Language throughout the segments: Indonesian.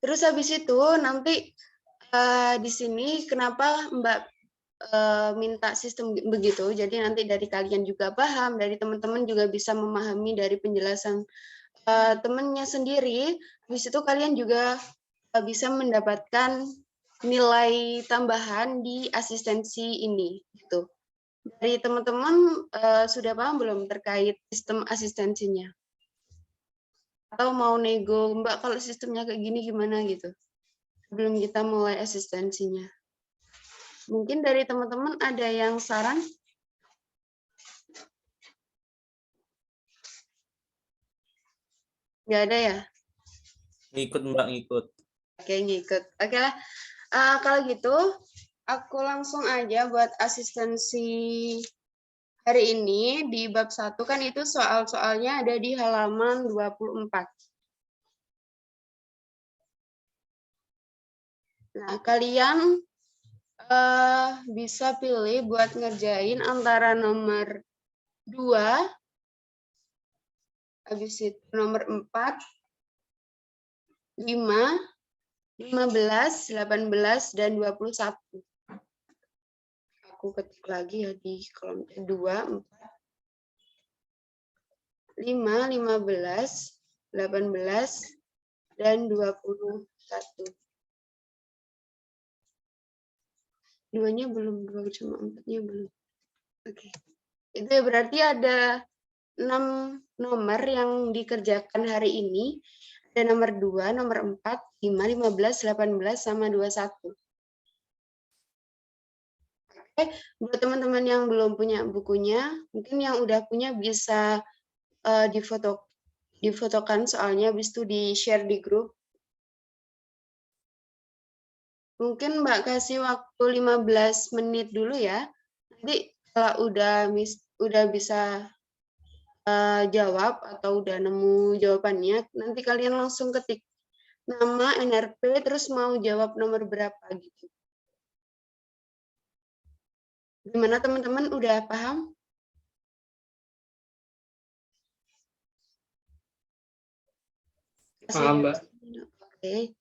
Terus habis itu nanti di sini kenapa Mbak minta sistem begitu, jadi nanti dari kalian juga paham, dari teman-teman juga bisa memahami dari penjelasan temannya sendiri, habis itu kalian juga bisa mendapatkan nilai tambahan di asistensi ini gitu. Dari teman-teman sudah paham belum terkait sistem asistensinya? Atau mau nego, Mbak kalau sistemnya kayak gini gimana gitu? Sebelum kita mulai asistensinya. Mungkin dari teman-teman ada yang saran? Nggak ada ya? Ngikut Mbak, ngikut. Oke, ngikut. Oke lah. Kalau gitu, aku langsung aja buat asistensi hari ini di bab 1 kan itu soal-soalnya ada di halaman 24. Nah, kalian bisa pilih buat ngerjain antara nomor 2, habis itu nomor 4, 5, 15, 18, dan 21. Aku ketik lagi ya di kolom 2, 4, 5, 15, 18, dan 21. Duanya belum, 2 sama 4-nya belum. Oke. Itu berarti ada 6 nomor yang dikerjakan hari ini. Ada nomor 2, nomor 4, 5, 15, 18, sama 21. Oke, buat teman-teman yang belum punya bukunya, mungkin yang udah punya bisa difotokan soalnya, habis itu di-share di grup. Mungkin Mbak kasih waktu 15 menit dulu ya. Nanti kalau udah bisa jawab atau udah nemu jawabannya, nanti kalian langsung ketik nama, NRP, terus mau jawab nomor berapa gitu. Gimana teman-teman, udah paham? Paham, Mbak. Oke.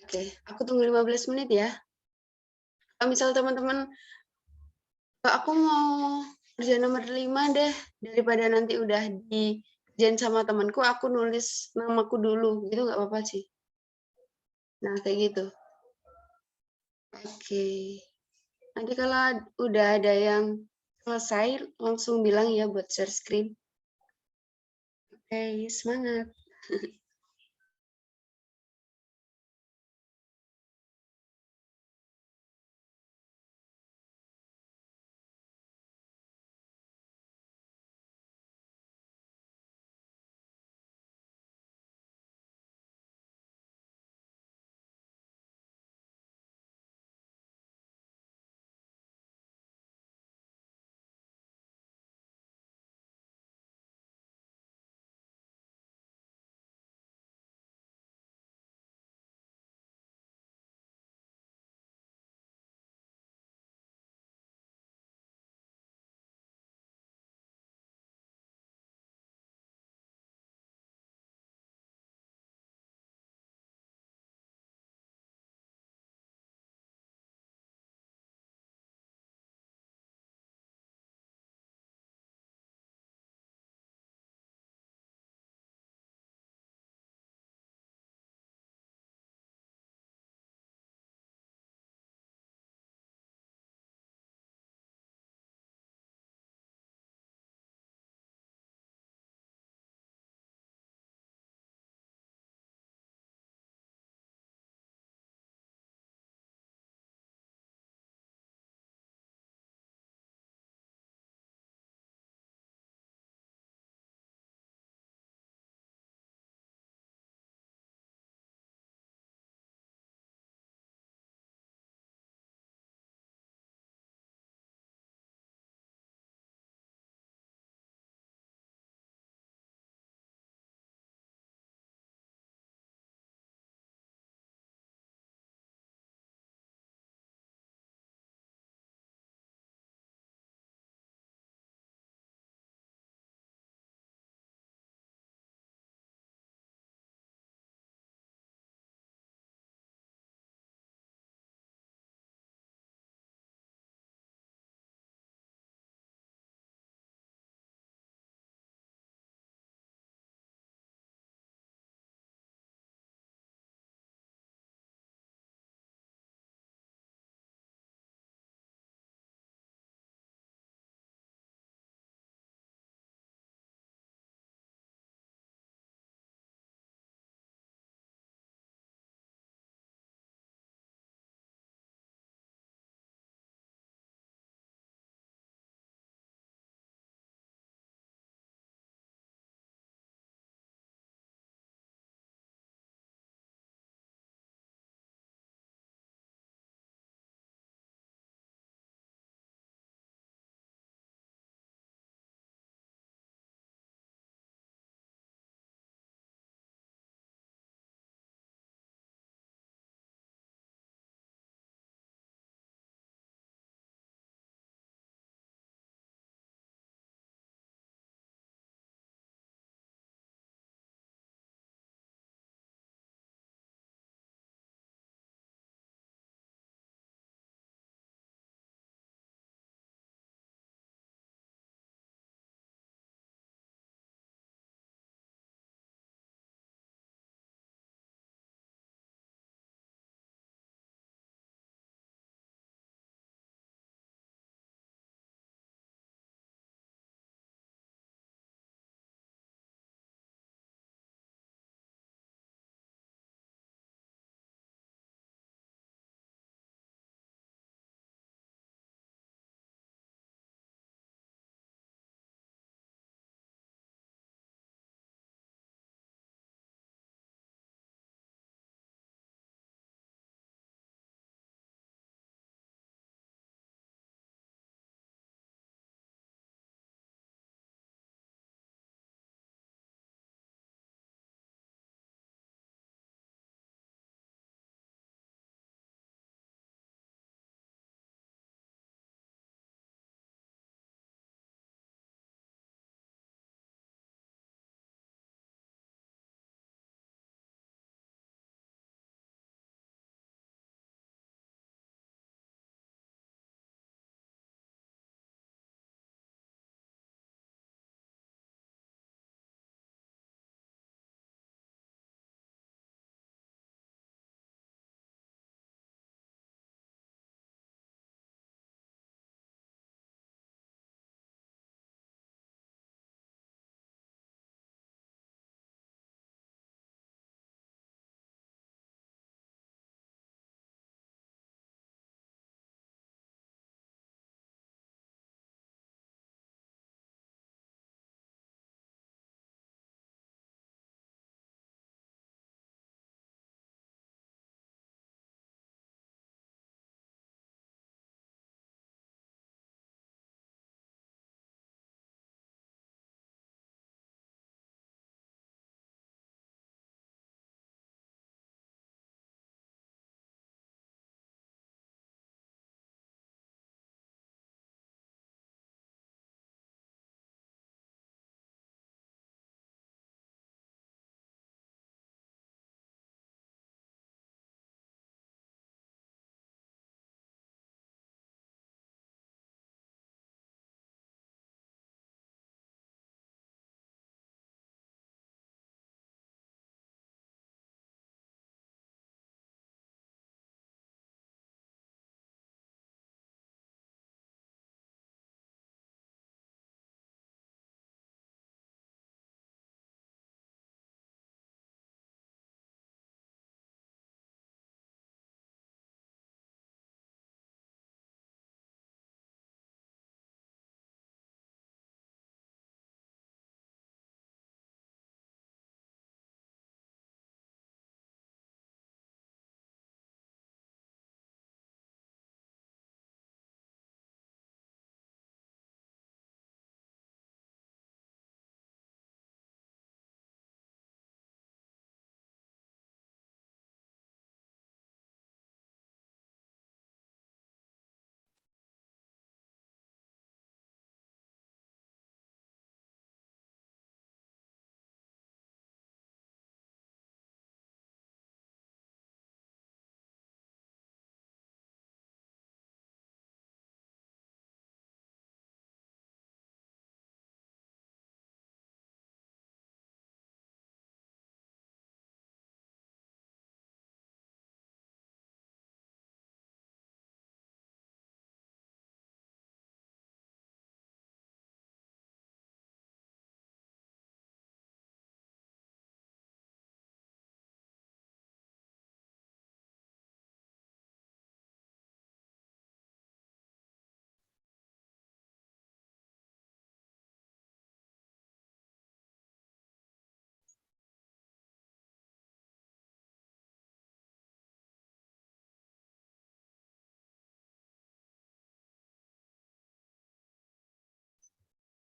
Oke, aku tunggu 15 menit ya. Kalau misal teman-teman, aku mau kerja nomor 5 deh, daripada nanti udah dikerjain sama temanku, aku nulis namaku dulu, gitu nggak apa-apa sih. Nah, kayak gitu. Oke. Nanti kalau udah ada yang selesai, langsung bilang ya buat share screen. Oke, semangat.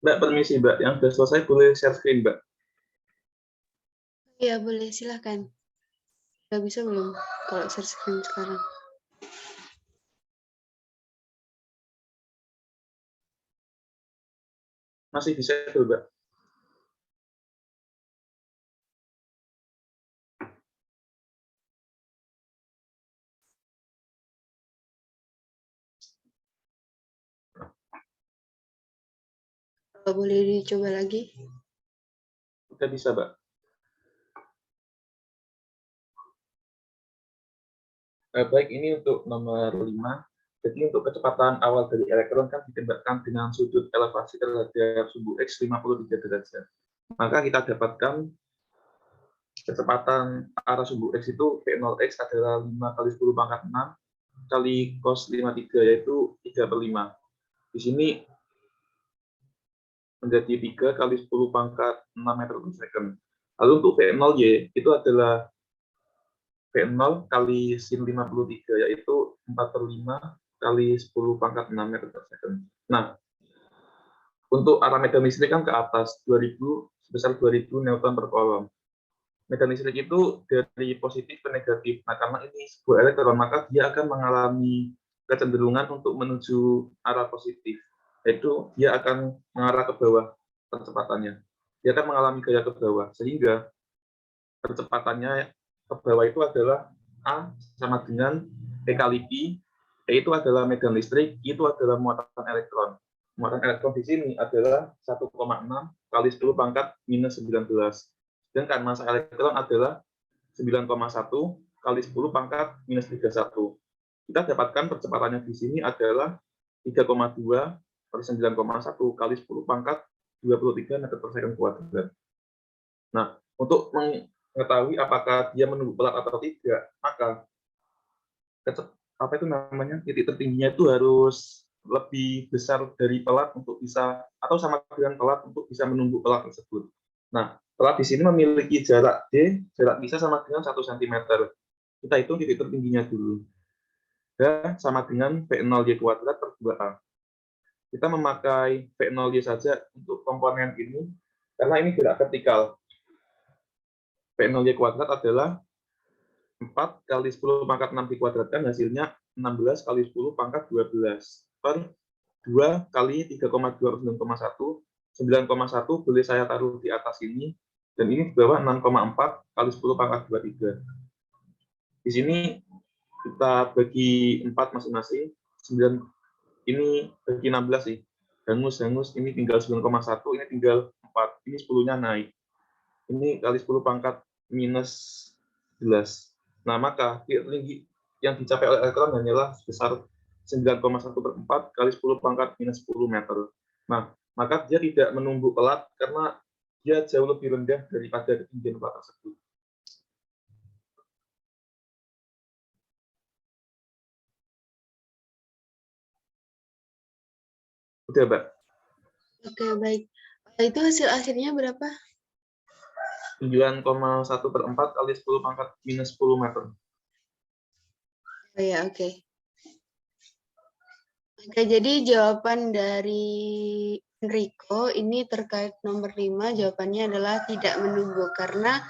Mbak, permisi Mbak, yang sudah selesai boleh share screen Mbak. Iya, boleh, silahkan. Udah bisa belum kalau share screen sekarang? Masih bisa itu Mbak. Boleh dicoba lagi? Udah bisa Mbak. Baik, ini untuk nomor 5. Jadi untuk kecepatan awal dari elektron kan ditembakkan dengan sudut elevasi terhadap sumbu X 53 derajat. Maka kita dapatkan kecepatan arah sumbu X itu V0X adalah 5 kali 10 pangkat 6 kali cos 53, yaitu 3/5. Di sini menjadi 3 kali 10 pangkat 6 meter per second. Lalu untuk V0Y itu adalah V0 kali sin 53, yaitu 4/5 kali 10 pangkat 6 meter per second. Nah, untuk arah medan listrik kan ke atas, 2000, sebesar 2000 Newton per kolom. Medan listrik itu dari positif ke negatif. Nah, karena ini sebuah elektron, maka dia akan mengalami kecenderungan untuk menuju arah positif, yaitu dia akan mengarah ke bawah percepatannya. Dia akan mengalami gaya ke bawah, sehingga percepatannya ke bawah itu adalah A sama dengan E kali Pi, E itu adalah medan listrik, itu adalah muatan elektron. Muatan elektron di sini adalah 1,6 kali 10 pangkat minus 19. Sedangkan massa elektron adalah 9,1 kali 10 pangkat minus 31. Kita dapatkan percepatannya di sini adalah 3,2 per 9,1 kali 10 pangkat 23 meter per second kuadrat. Nah, untuk mengetahui apakah dia menunggu pelat atau tidak, maka titik tertingginya itu harus lebih besar dari pelat untuk bisa, atau sama dengan pelat untuk bisa menunggu pelat tersebut. Nah, pelat di sini memiliki jarak D, jarak bisa sama dengan 1 cm. Kita hitung titik tertingginya dulu. Dan sama dengan V0Y kuadrat per 2A. Kita memakai V0Y saja untuk komponen ini, karena ini gerak vertikal. V0Y kuadrat adalah 4 kali 10 pangkat 6 dikuadratkan, hasilnya 16 kali 10 pangkat 12 per 2 kali 3,2 per 9,1. 9,1 boleh saya taruh di atas ini, dan ini di bawah 6,4 kali 10 pangkat 23. Di sini kita bagi 4 masing-masing, 9 ini bagi 16 sih. Hangus, ini tinggal 9,1, ini tinggal 4, ini 10-nya naik. Ini kali 10 pangkat minus 11. Nah, maka titik tertinggi yang dicapai oleh elektron hanyalah sebesar 9,1 per 4 kali 10 pangkat minus 10 meter. Nah, maka dia tidak menumbuk pelat karena dia jauh lebih rendah daripada ketinggian pelat tersebut. Udah, Mbak. Oke, baik. Itu hasil akhirnya berapa? 9,1 per 4 kali 10 pangkat minus 10 meter. Oh ya, oke. Oke, jadi jawaban dari Enrico ini terkait nomor 5, jawabannya adalah tidak menunggu karena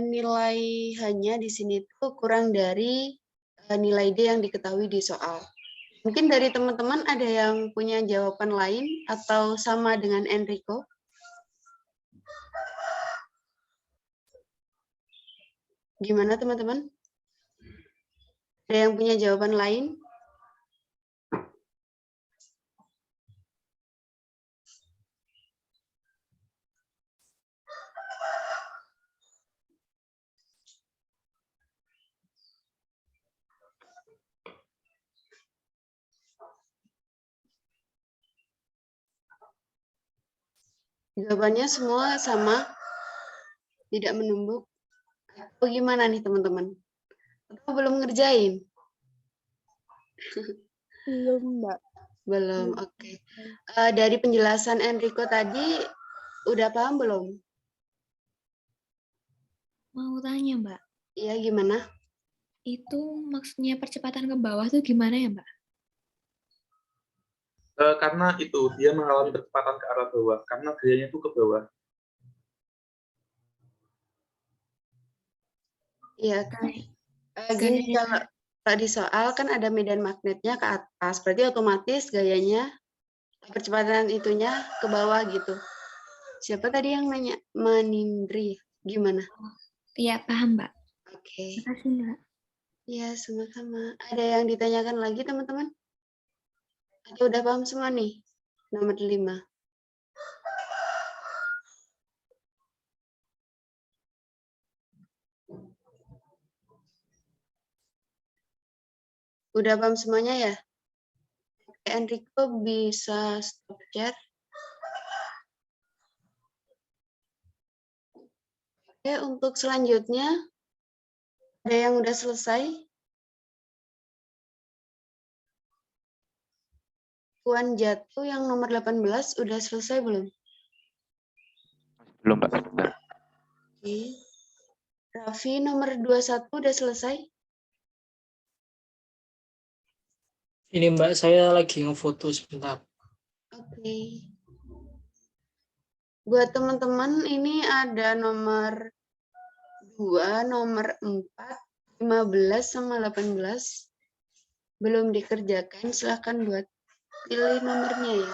nilai hanya di sini tuh kurang dari nilai D yang diketahui di soal. Mungkin dari teman-teman ada yang punya jawaban lain atau sama dengan Enrico? Gimana teman-teman? Ada yang punya jawaban lain? Jawabannya semua sama, tidak menumbuk. Atau gimana nih teman-teman? Atau belum ngerjain? Belum, Mbak. Belum, oke. Dari penjelasan Enrico tadi, udah paham belum? Mau tanya, Mbak. Iya, gimana? Itu maksudnya percepatan ke bawah tuh gimana ya, Mbak? Karena itu dia mengalami percepatan ke arah bawah, karena gayanya itu ke bawah. Iya kan. Gini, kalau di soal kan ada medan magnetnya ke atas, berarti otomatis gayanya percepatan itunya ke bawah gitu. Siapa tadi yang nanya? Manindri, gimana? Iya, paham, Mbak. Oke. Makasih, Mbak. Ya, sama-sama. Ada yang ditanyakan lagi, teman-teman? Atau udah paham semua nih? Nomor 5. Udah paham semuanya ya? Enrico bisa stop chat. Oke, untuk selanjutnya, ada yang udah selesai? Puan Jatuh yang nomor 18 udah selesai belum? Belum, Mbak. Sebentar. Oke. Raffi nomor 21 udah selesai? Ini Mbak, saya lagi ngefoto sebentar. Oke. Buat teman-teman ini ada nomor 2, nomor 4, 15 sama 18. Belum dikerjakan, silahkan buat pilih nomornya ya.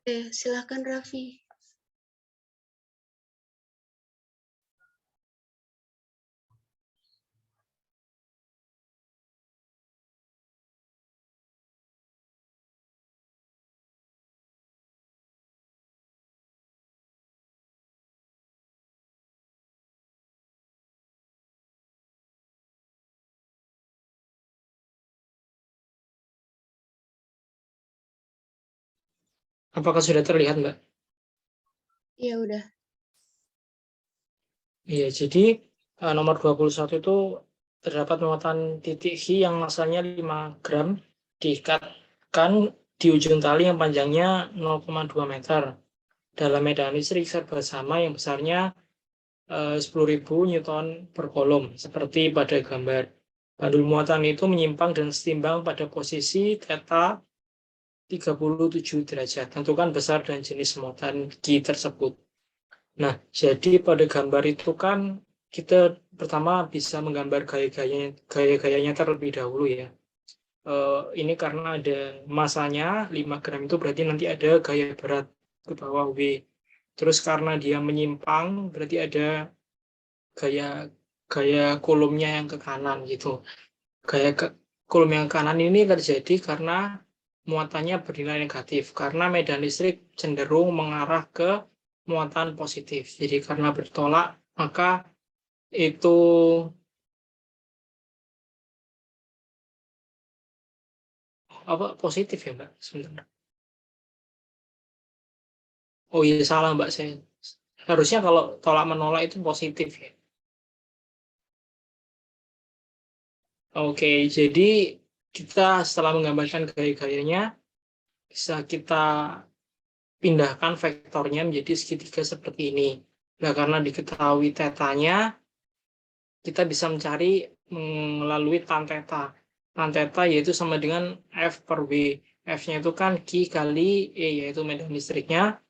Oke, silahkan Raffi. Apakah sudah terlihat, Mbak? Iya, udah. Iya, jadi nomor 21 itu terdapat muatan titik Hi yang masanya 5 gram diikatkan di ujung tali yang panjangnya 0,2 meter dalam medan listrik serba sama yang besarnya 10.000 Newton per kolom, seperti pada gambar. Bandul muatan itu menyimpang dan setimbang pada posisi theta 37 derajat. Tentukan besar dan jenis muatan Ki tersebut. Nah, jadi pada gambar itu kan kita pertama bisa menggambar gaya-gayanya terlebih dahulu ya. Ini karena ada masanya 5 gram itu berarti nanti ada gaya berat ke bawah W. Terus karena dia menyimpang berarti ada gaya gaya kolomnya yang ke kanan gitu. Kolom yang kanan ini terjadi karena muatannya bernilai negatif karena medan listrik cenderung mengarah ke muatan positif. Jadi karena bertolak maka itu apa positif ya Mbak sebenarnya. Oh iya salah Mbak saya. Harusnya kalau tolak menolak itu positif ya. Oke, jadi kita setelah menggambarkan gaya-gayanya, bisa kita pindahkan vektornya menjadi segitiga seperti ini. Nah, karena diketahui tetanya, kita bisa mencari melalui tan theta. Tan theta yaitu sama dengan F per W. F-nya itu kan Q kali E, yaitu medan listriknya,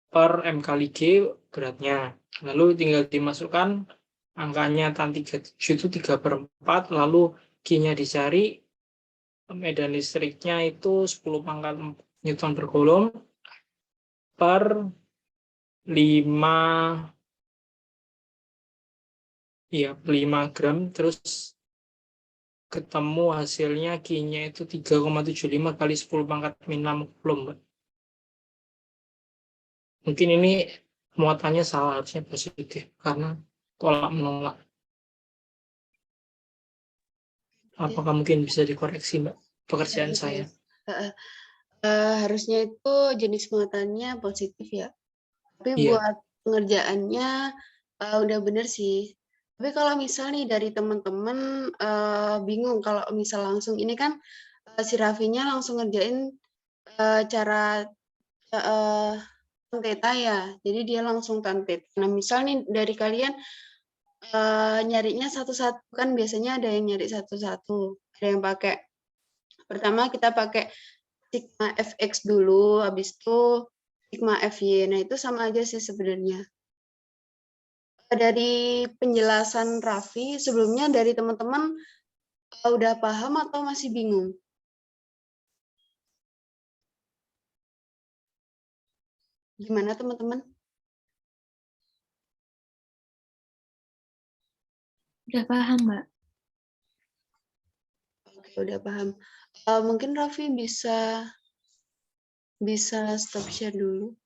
per M kali G beratnya. Lalu tinggal dimasukkan angkanya tan 37 itu 3/4, lalu Q-nya dicari, medan listriknya itu 10 pangkat Newton per Coulomb per 5 gram, terus ketemu hasilnya Q-nya itu 3,75 kali 10 pangkat min 6 Coulomb, Mbak. Mungkin ini muatannya salah, harusnya positif karena tolak menolak. Apakah mungkin bisa dikoreksi, Mbak, pekerjaan saya? Harusnya itu jenis muatannya positif ya. Tapi Iya. buat pengerjaannya udah bener sih. Tapi kalau misal nih dari teman-teman bingung kalau misal langsung ini kan si Raffinya langsung ngerjain cara tan theta ya. Jadi dia langsung tan theta. Nah, misal nih dari kalian nyarinya satu-satu, kan biasanya ada yang nyari satu-satu. Ada yang pakai, pertama kita pakai sigma fx dulu, habis itu sigma fy. Nah, itu sama aja sih sebenarnya. Dari penjelasan Raffi, sebelumnya dari teman-teman udah paham atau masih bingung? Gimana teman-teman? Udah paham, Mbak. Oke, udah paham. Mungkin Raffi bisa stop share dulu.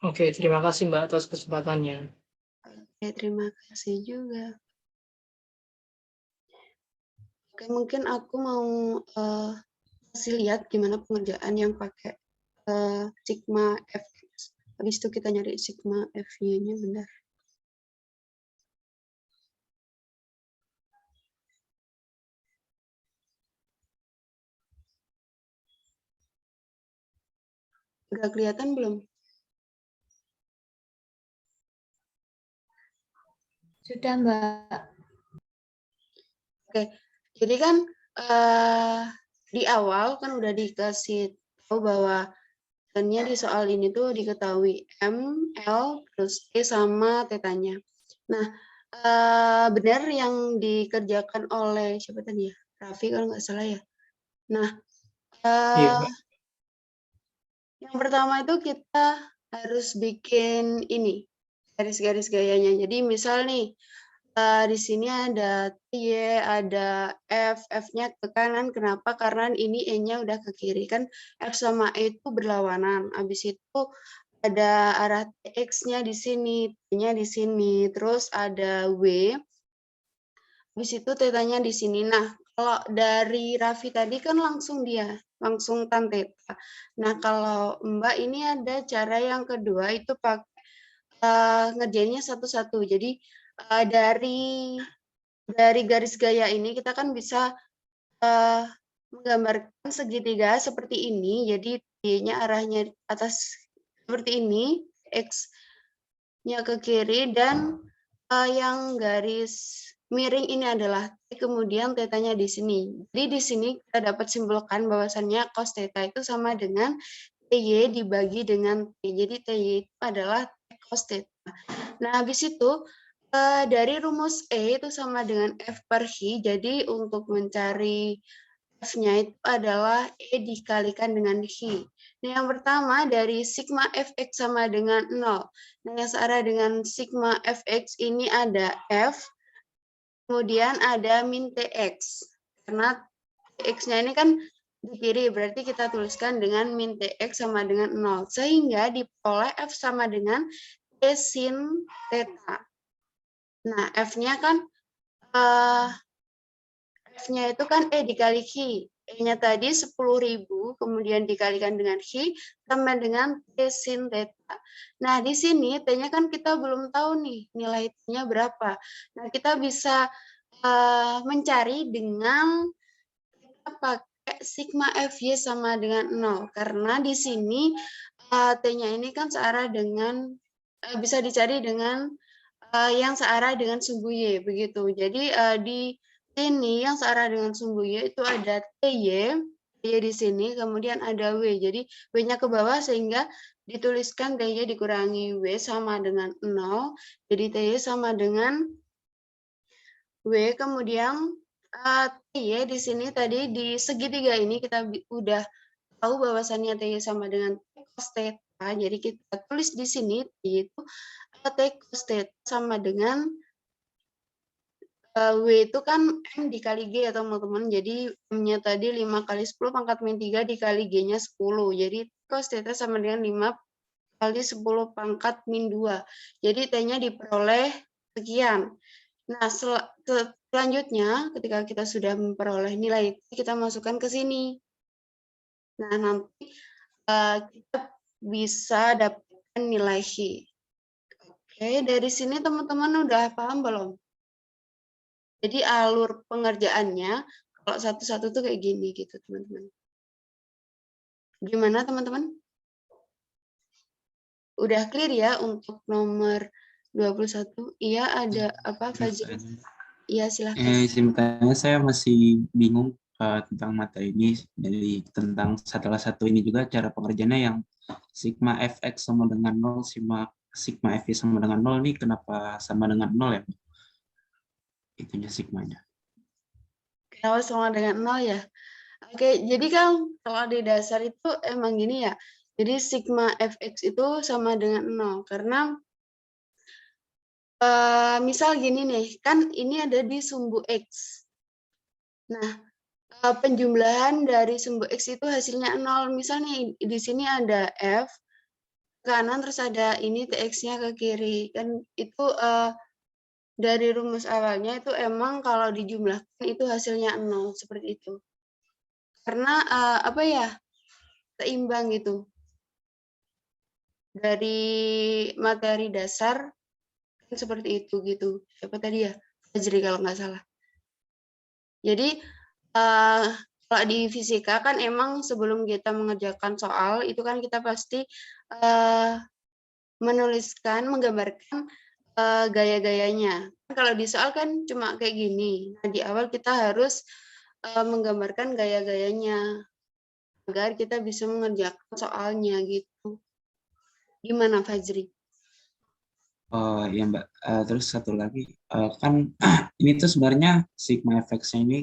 Oke, terima kasih, Mbak, atas kesempatannya. Oke, terima kasih juga. Oke, mungkin aku mau kasih lihat gimana pengerjaan yang pakai sigma fx. Habis itu kita nyari sigma fy-nya, bentar. Udah kelihatan belum? Sudah, Mbak. Oke, jadi kan di awal kan udah dikasih tahu bahwa tentunya di soal ini tuh diketahui M, L, plus E sama tetanya. Nah, benar yang dikerjakan oleh siapa tadi ya? Raffi kalau nggak salah ya. Nah, Iya, Mbak. yang pertama itu kita harus bikin ini garis-garis gayanya. Jadi misal nih di sini ada Y, ada F, F-nya ke kanan. Kenapa? Karena ini E-nya udah ke kiri kan. F sama E itu berlawanan. Habis itu ada arah X-nya di sini, T-nya di sini. Terus ada W. Habis itu tetanya di sini. Nah, kalau dari Raffi tadi kan langsung tan theta. Nah, kalau Mbak ini ada cara yang kedua itu pakai ngerjainnya satu-satu. Jadi dari garis gaya ini kita kan bisa menggambarkan segitiga seperti ini. Jadi Y-nya arahnya atas seperti ini, X-nya ke kiri, dan yang garis miring ini adalah T, kemudian tetanya di sini. Jadi di sini kita dapat simpulkan bahwasannya cos theta itu sama dengan TY dibagi dengan T. Jadi TY itu adalah cos theta. Nah, habis itu dari rumus E itu sama dengan F per Hi. Jadi untuk mencari F-nya itu adalah E dikalikan dengan Hi. Nah, yang pertama dari sigma Fx sama dengan 0. Nah, yang searah dengan sigma Fx ini ada F, kemudian ada min Tx. Karena Tx-nya ini kan di kiri, berarti kita tuliskan dengan min Tx sama dengan 0. Sehingga diperoleh F sama dengan T sin theta. Nah, F-nya kan F-nya itu kan E dikali Hi. E-nya tadi 10.000, kemudian dikalikan dengan Hi, sama dengan T sin theta. Nah, di sini T-nya kan kita belum tahu nih nilai T-nya berapa. Nah, kita bisa mencari dengan kita pakai sigma FY sama dengan 0. Karena di sini T-nya ini kan searah dengan, bisa dicari dengan yang searah dengan sumbu Y, begitu. Jadi di sini yang searah dengan sumbu Y itu ada TY di sini, kemudian ada W. Jadi W-nya ke bawah sehingga dituliskan TY dikurangi W sama dengan 0. Jadi TY sama dengan W, kemudian TY di sini tadi di segitiga ini kita udah tahu bahwasannya TY sama dengan T cos theta. Jadi kita tulis di sini yaitu T cos theta sama dengan W itu kan M dikali G ya teman-teman. Jadi M-nya tadi 5 kali 10 pangkat min 3 dikali G-nya 10. Jadi cos theta sama dengan 5 kali 10 pangkat min 2. Jadi T-nya diperoleh sekian. Nah, selanjutnya ketika kita sudah memperoleh nilai, kita masukkan ke sini. Nah, nanti kita bisa dapatkan nilai Y. Oke, dari sini teman-teman udah paham belum? Jadi alur pengerjaannya, kalau satu-satu tuh kayak gini gitu, teman-teman. Gimana, teman-teman? Udah clear ya untuk nomor 21? Iya, ada apa, Fajri? Iya, silahkan. Izin bertanya, saya masih bingung tentang materi ini. Jadi tentang setelah satu ini juga cara pengerjaannya yang sigma fx sama dengan 0, sigma fy sama dengan 0 ini kenapa sama dengan 0 ya? Itunya sigmanya. Kenapa sama dengan 0 ya? Oke, jadi kan kalau di dasar itu emang gini ya. Jadi sigma fx itu sama dengan 0. Karena misal gini nih, kan ini ada di sumbu X. Nah, penjumlahan dari sumbu X itu hasilnya 0. Misalnya di sini ada F kanan, terus ada ini TX-nya ke kiri. Kan itu dari rumus awalnya itu emang kalau dijumlahkan itu hasilnya 0, seperti itu. Karena apa ya, seimbang gitu. Dari materi dasar kan seperti itu gitu. Siapa tadi ya? Fajri kalau nggak salah. Jadi kalau di fisika kan emang sebelum kita mengerjakan soal itu kan kita pasti menuliskan, menggambarkan gaya-gayanya. Kalau di soal kan cuma kayak gini. Nah, di awal kita harus menggambarkan gaya-gayanya agar kita bisa mengerjakan soalnya gitu. Gimana, Fajri? Oh ya Mbak, terus satu lagi, kan ini tuh sebenarnya sigma fx-nya ini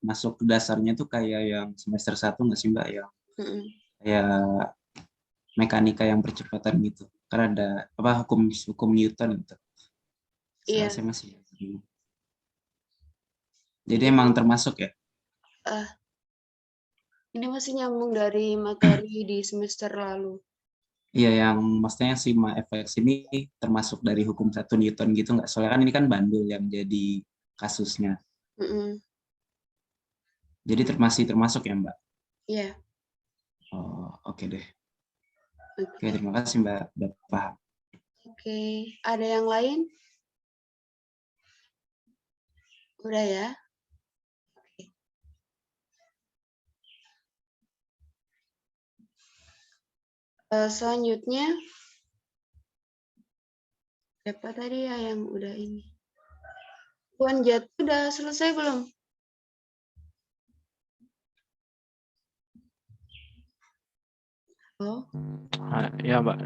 masuk ke dasarnya tuh kayak yang semester 1 nggak sih Mbak? Yang kayak mekanika yang percepatan gitu. Karena ada apa hukum Newton gitu. Iya. Saya masih bingung. Jadi emang termasuk ya? Ini masih nyambung dari materi di semester lalu. Iya, yang maksudnya sigma fx ini termasuk dari hukum 1 Newton gitu nggak? Soalnya kan ini kan bandul yang jadi kasusnya. Jadi termasuk ya Mbak? Iya. Oh, oke deh. Oke. Oke, terima kasih Mbak, udah paham. Oke, ada yang lain? Udah ya? Selanjutnya, siapa tadi ya yang udah ini? Puan Jatuh udah selesai belum? Oh, Ya Mbak,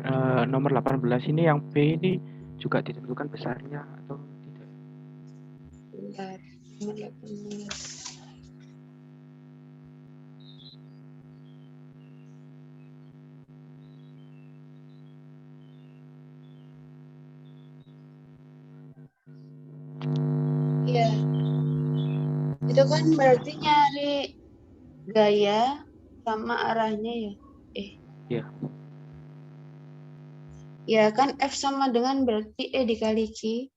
nomor 18 ini yang B ini juga ditentukan besarnya atau tidak? bentar. Nomor 18. Iya. Itu kan berarti nyari gaya sama arahnya ya? Iya. Ya kan F sama dengan berarti E dikali Q.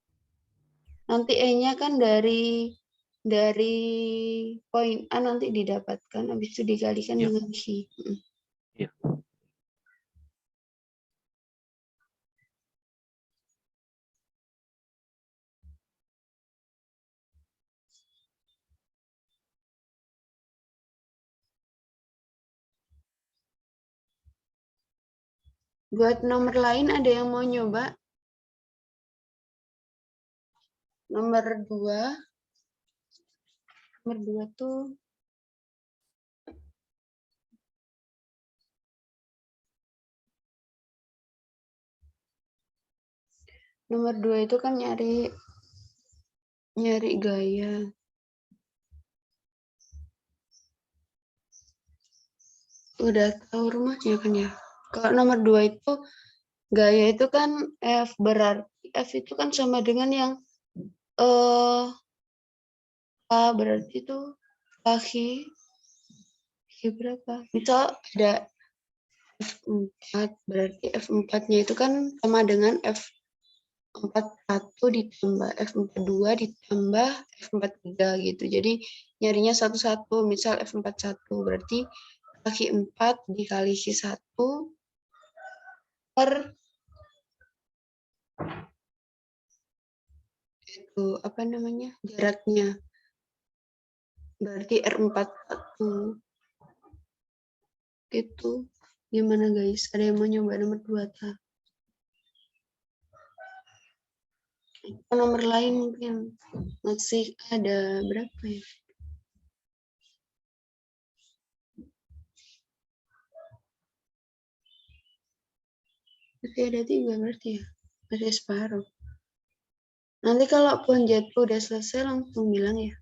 Nanti E-nya kan dari poin A nanti didapatkan, habis itu dikalikan Iya. dengan Q. Iya. Buat nomor lain ada yang mau nyoba? Nomor 2. Nomor 2 tuh nomor 2 itu kan nyari gaya. Udah tahu rumahnya kan ya? Kalau nomor 2 itu gaya itu kan F, berarti F itu kan sama dengan yang A, berarti itu kaki berapa? Misal ada F4, berarti F4-nya itu kan sama dengan F41 ditambah F42 ditambah F43 gitu. Jadi nyarinya satu-satu, misal F41 berarti kaki 4 dikali Q1 per itu apa namanya? Jaraknya. Berarti R41. Gitu. Gimana guys? Ada yang mau nyoba nomor 2 ta? Nomor lain mungkin masih ada berapa ya? Masih ada 3 berarti ya? Masih separuh. Nanti kalau pun jatuh udah selesai langsung bilang ya.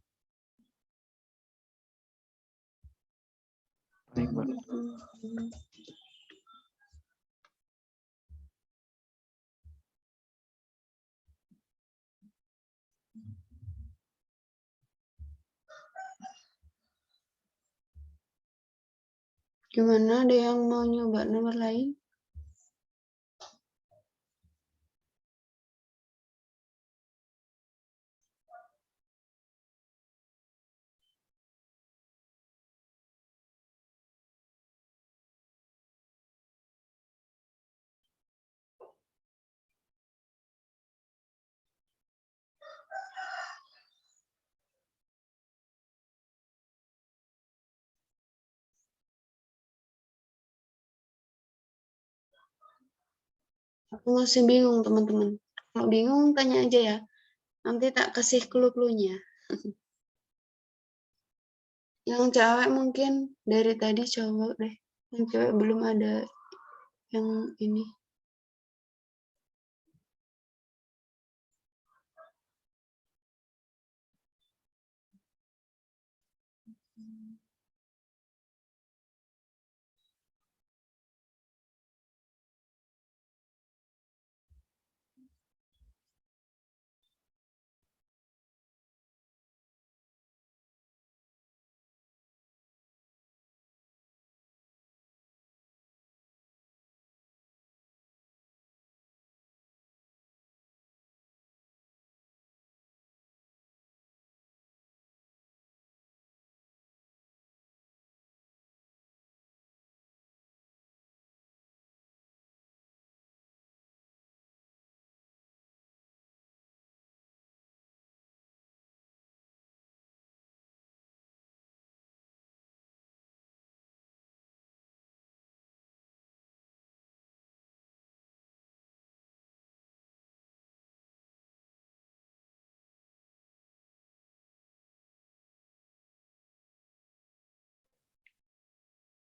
Baik, Mbak. Gimana, ada yang mau nyoba nomor lain? Aku masih bingung teman-teman. Kalau bingung tanya aja ya. Nanti tak kasih clue-cluenya. Yang cewek mungkin dari tadi cowok deh. Yang cewek belum ada yang ini.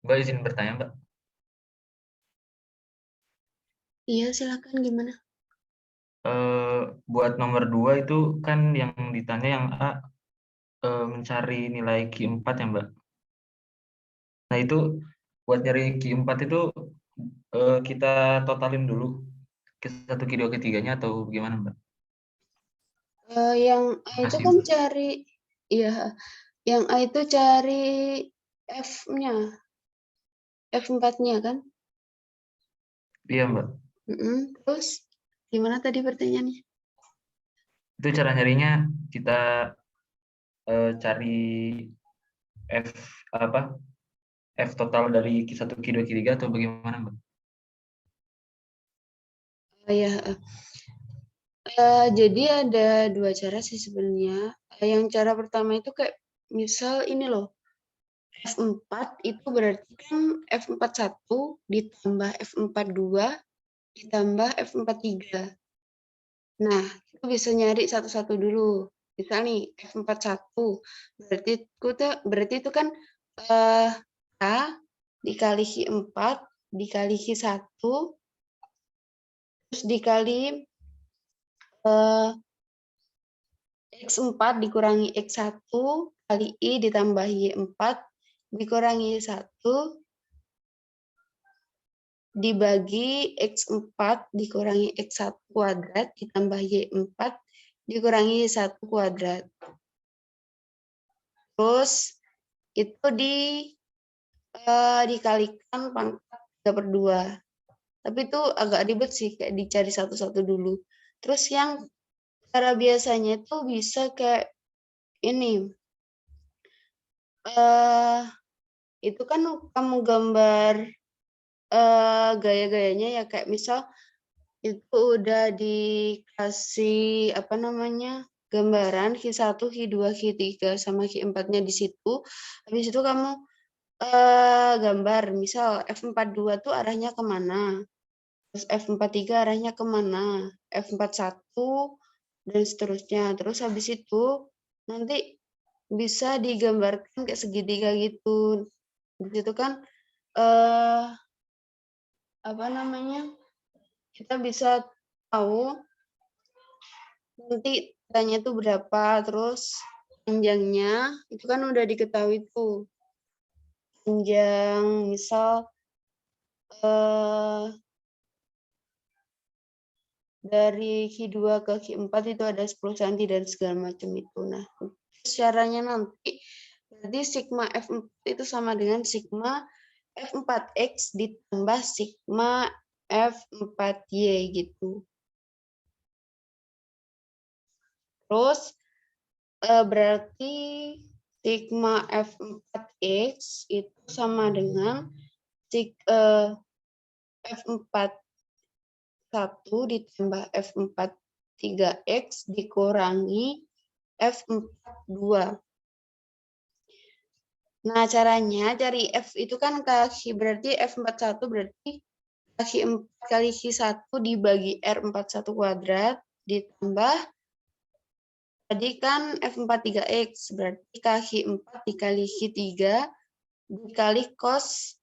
Mbak izin bertanya, Mbak. Iya, silakan gimana? Buat nomor 2 itu kan yang ditanya yang A mencari nilai Q4 ya, Mbak. Nah, itu buat nyari Q4 itu kita totalin dulu Q1, Q2, Q3-nya atau gimana, Mbak? Yang A itu Makasih, kan Mbak. cari, iya, yang A itu cari F-nya, F4-nya kan? Iya, Mbak. Terus gimana tadi pertanyaannya? Itu cara nyarinya kita cari F apa? F total dari Q1, Q2, Q3 atau bagaimana, Mbak? Ya, jadi ada 2 cara sih sebenarnya. Yang cara pertama itu kayak misal ini loh, F4 itu berarti kan F41 ditambah F42 ditambah F43. Nah, kita bisa nyari satu-satu dulu. Misal nih F41 berarti itu kan K dikali Q4 dikali Q1 terus dikali X4 dikurangi X1 kali I ditambah Y4 dikurangi 1 dibagi X4 dikurangi X1 kuadrat ditambah Y4 dikurangi 1 kuadrat. Terus itu dikalikan pangkat 3/2. Tapi itu agak ribet sih, kayak dicari satu-satu dulu. Terus yang cara biasanya itu bisa kayak ini. Itu kan kamu gambar gaya-gayanya ya, kayak misal itu udah dikasih apa namanya gambaran Q1, Q2, Q3 sama Q4-nya di situ. Habis itu kamu gambar, misal F42 tuh arahnya kemana, terus F43 arahnya kemana, F41 dan seterusnya. Terus habis itu nanti bisa digambarkan kayak segitiga gitu. Di situ kan apa namanya, kita bisa tahu nanti tanya itu berapa, terus panjangnya itu kan udah diketahui tuh. Panjang misal dari Q2 ke Q4 itu ada 10 cm dan segala macam itu. Nah, caranya nanti berarti sigma F4 itu sama dengan sigma F4X ditambah sigma F4Y gitu. Terus berarti sigma F4X itu sama dengan F41 ditambah F43X dikurangi F42. Nah, caranya cari F itu kan kaki, berarti F41 berarti kaki 4 kali Q1 dibagi R41 kuadrat ditambah tadi kan F43X berarti kaki 4 dikali Q3 dikali cos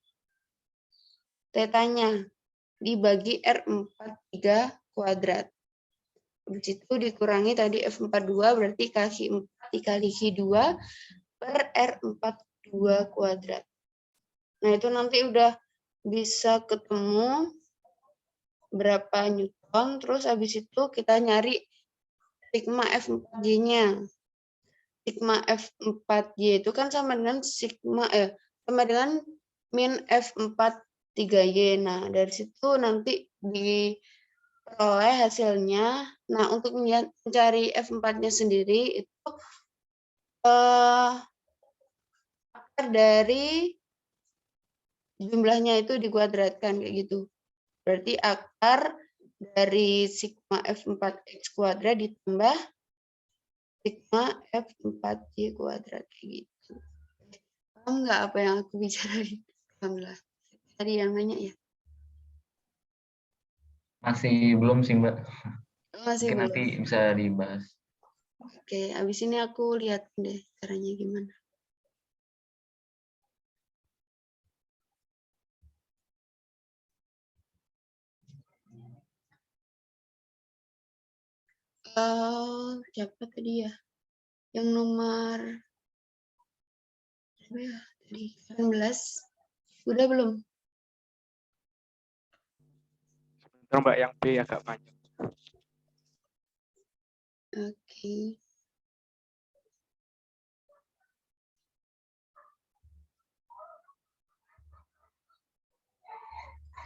tetanya dibagi R43 kuadrat. Habis itu dikurangi tadi F42 berarti kaki 4 dikali Q2 per R42 kuadrat. Nah, itu nanti udah bisa ketemu berapa Newton, terus habis itu kita nyari sigma F4Y-nya. Sigma F4Y itu kan sama dengan sama dengan min F43Y. Nah, dari situ nanti diperoleh hasilnya. Nah, untuk mencari F4-nya sendiri itu akar dari jumlahnya itu dikuadratkan kayak gitu. Berarti akar dari sigma F4X kuadrat ditambah sigma F4Y kuadrat kayak gitu. Paham nggak apa yang aku bicarain? Alhamdulillah. Tadi yang nanya ya? Masih belum sih, Mbak. Masih Mungkin belum. nanti bisa dibahas. Oke, abis ini aku lihat deh caranya gimana. Siapa tadi ya? Yang nomor berapa ya? Tadi 18. Udah belum? Sebentar Mbak, yang B agak panjang. Oke.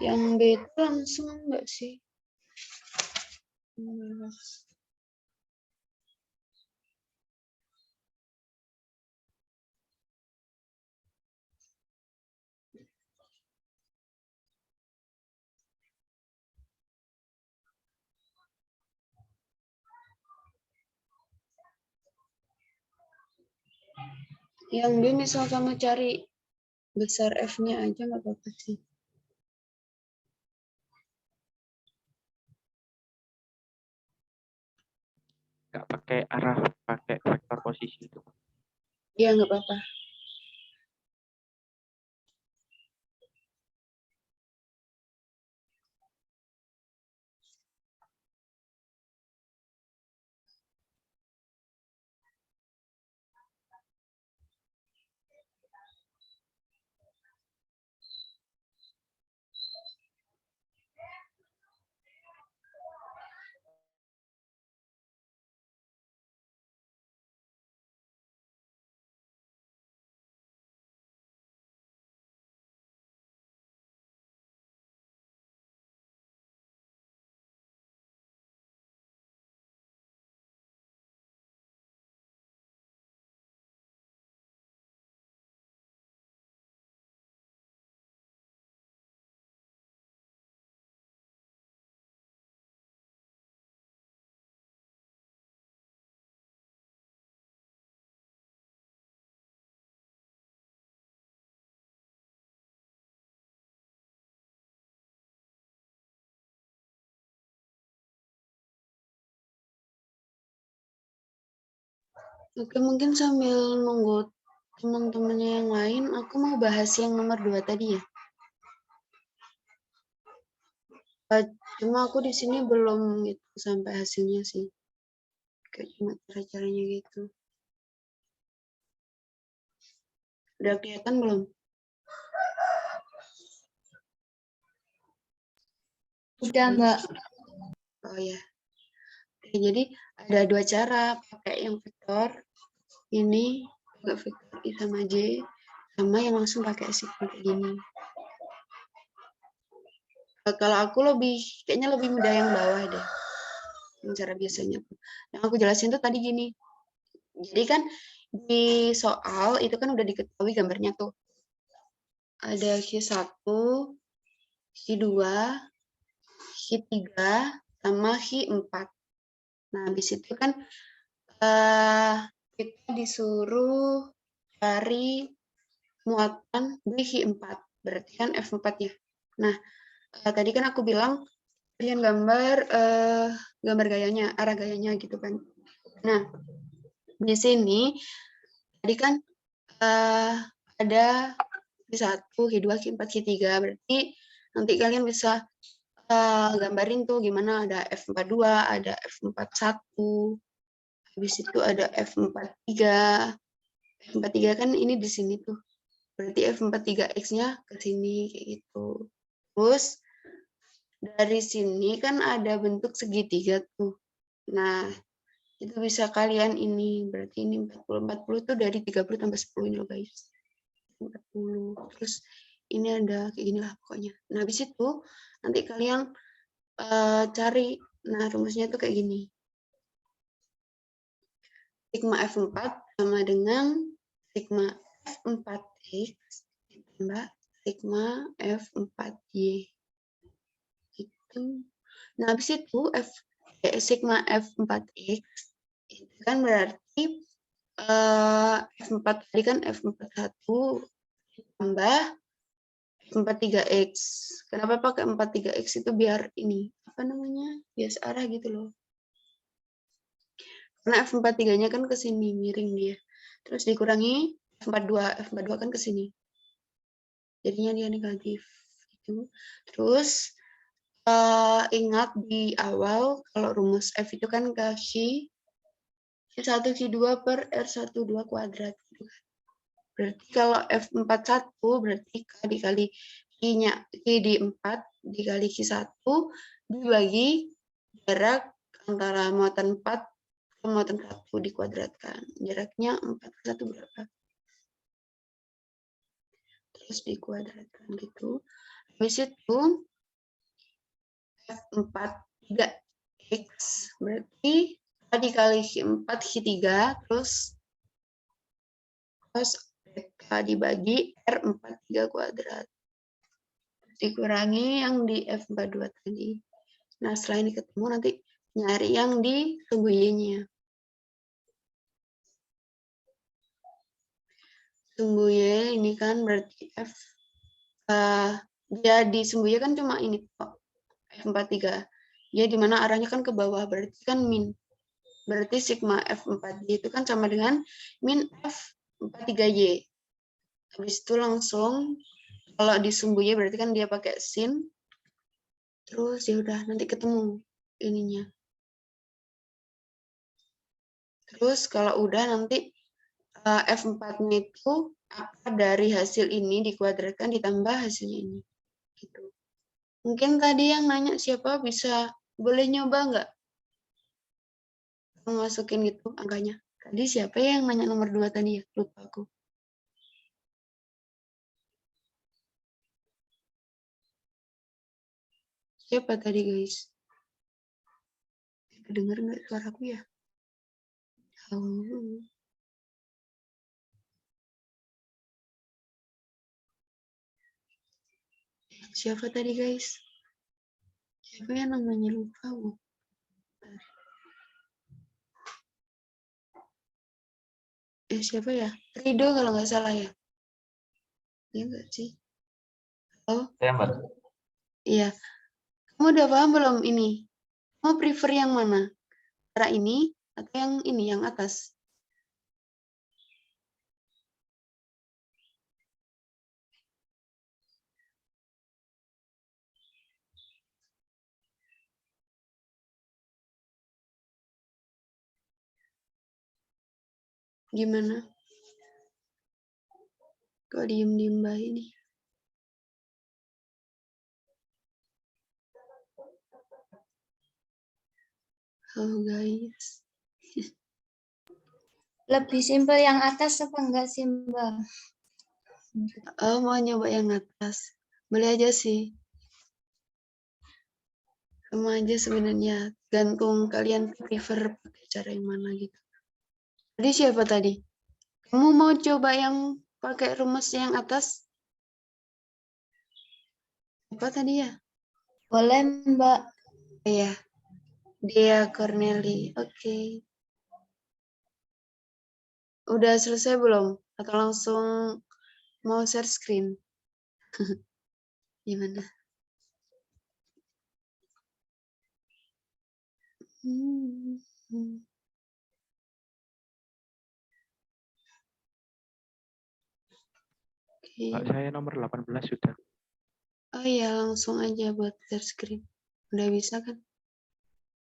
Yang B itu langsung enggak sih? 19. Yang B misal kamu cari Besar F-nya aja nggak apa-apa sih. Nggak pakai arah, pakai vektor posisi itu. Iya, nggak apa-apa. Oke, mungkin sambil nunggu teman-temannya yang lain, aku mau bahas yang nomor 2 tadi ya. Cuma aku di sini belum gitu sampai hasilnya sih. Kayak cuma cara-caranya gitu. Udah kelihatan belum? Udah, Mbak. Oh ya. Oke, jadi ada 2 cara pakai yang vektor. Ini pakai vektor I sama J, sama yang langsung pakai sigma kayak gini. Kalau aku kayaknya lebih mudah yang bawah deh. Yang cara biasanya. Yang aku jelasin tuh tadi gini. Jadi kan di soal itu kan udah diketahui gambarnya tuh. Ada Q1, Q2, Q3, sama Q4. Nah, habis itu kan kita disuruh cari muatan di Q4. Berarti kan F4 ya. Nah, tadi kan aku bilang kalian gambar gayanya, arah gayanya gitu kan. Nah, di sini tadi kan ada Q1, Q2, Q4, Q3. Berarti nanti kalian bisa gambarin tuh gimana ada F42, ada F41. Habis itu ada F43. F43 kan ini di sini tuh. Berarti F43X-nya ke sini kayak gitu. Terus dari sini kan ada bentuk segitiga tuh. Nah, itu bisa kalian ini, berarti ini 40. 40 tuh dari 30 tambah 10 ini loh guys. 40. Terus ini ada kayak gini lah pokoknya. Nah, habis itu nanti kalian cari, nah rumusnya tuh kayak gini. Sigma F4 sama dengan sigma F4X ditambah sigma F4Y. Gitu. Nah, habis itu sigma F4X itu kan berarti F4 tadi kan F41 tambah F43X. Kenapa pakai 43X itu biar ini, apa namanya, bias arah gitu loh. Karena F43-nya kan ke sini, miring dia. Terus dikurangi F42 kan ke sini. Jadinya dia negatif. Gitu. Terus ingat di awal kalau rumus F itu kan Q1 Q2 per R12 kuadrat. Berarti kalau F41 berarti K dikali Q-nya, Q di 4 dikali Q1 dibagi jarak antara muatan 4 ke muatan 1 dikuadratkan. Jaraknya 4 ke 1 berapa? Terus dikuadratkan gitu. Habis itu F4 3X berarti K dikali Q4 Q3 terus K dibagi R43 kuadrat. Dikurangi yang di F42 tadi. Nah, setelah ini ketemu nanti nyari yang di sumbu Y-nya. sumbu Y ini kan berarti F, dia di sumbu Y kan cuma ini kok, F43. Ya dimana arahnya kan ke bawah, berarti kan min. Berarti sigma F4Y itu kan sama dengan min F43Y. Habis itu langsung, kalau di sumbu Y berarti kan dia pakai sin. Terus ya udah nanti ketemu ininya. Terus kalau udah nanti F4-nya itu akar dari hasil ini dikuadratkan ditambah hasilnya ini. Gitu. Mungkin tadi yang nanya siapa bisa boleh nyoba nggak? Masukin gitu angkanya. Tadi siapa yang nanya nomor 2 tadi ya? Lupa aku. Siapa tadi guys? Kedengar nggak suaraku ya? Oh. Siapa tadi guys? Siapa yang namanya lupa? Oh. Siapa ya? Rido kalau nggak salah ya? Iya nggak sih? Oh, Saya Mbak. iya. Kamu udah paham belum ini? Mau prefer yang mana? Cara ini atau yang ini, yang atas? Gimana? Kok diem-diem Mbak ini? Oh guys. Lebih simpel yang atas apa enggak sih, Mbak? Oh, mau nyoba yang atas. Boleh aja sih. Sama aja sebenarnya. Gantung kalian prefer pakai cara yang mana gitu. Tadi siapa tadi? Kamu mau coba yang pakai rumus yang atas? Apa tadi ya? Boleh, Mbak. Iya. Dia Corneli. Oke. Udah selesai belum? Atau langsung mau share screen? Gimana? Oke. Pak, saya nomor 18 sudah. Oh iya, langsung aja buat share screen. Udah bisa kan?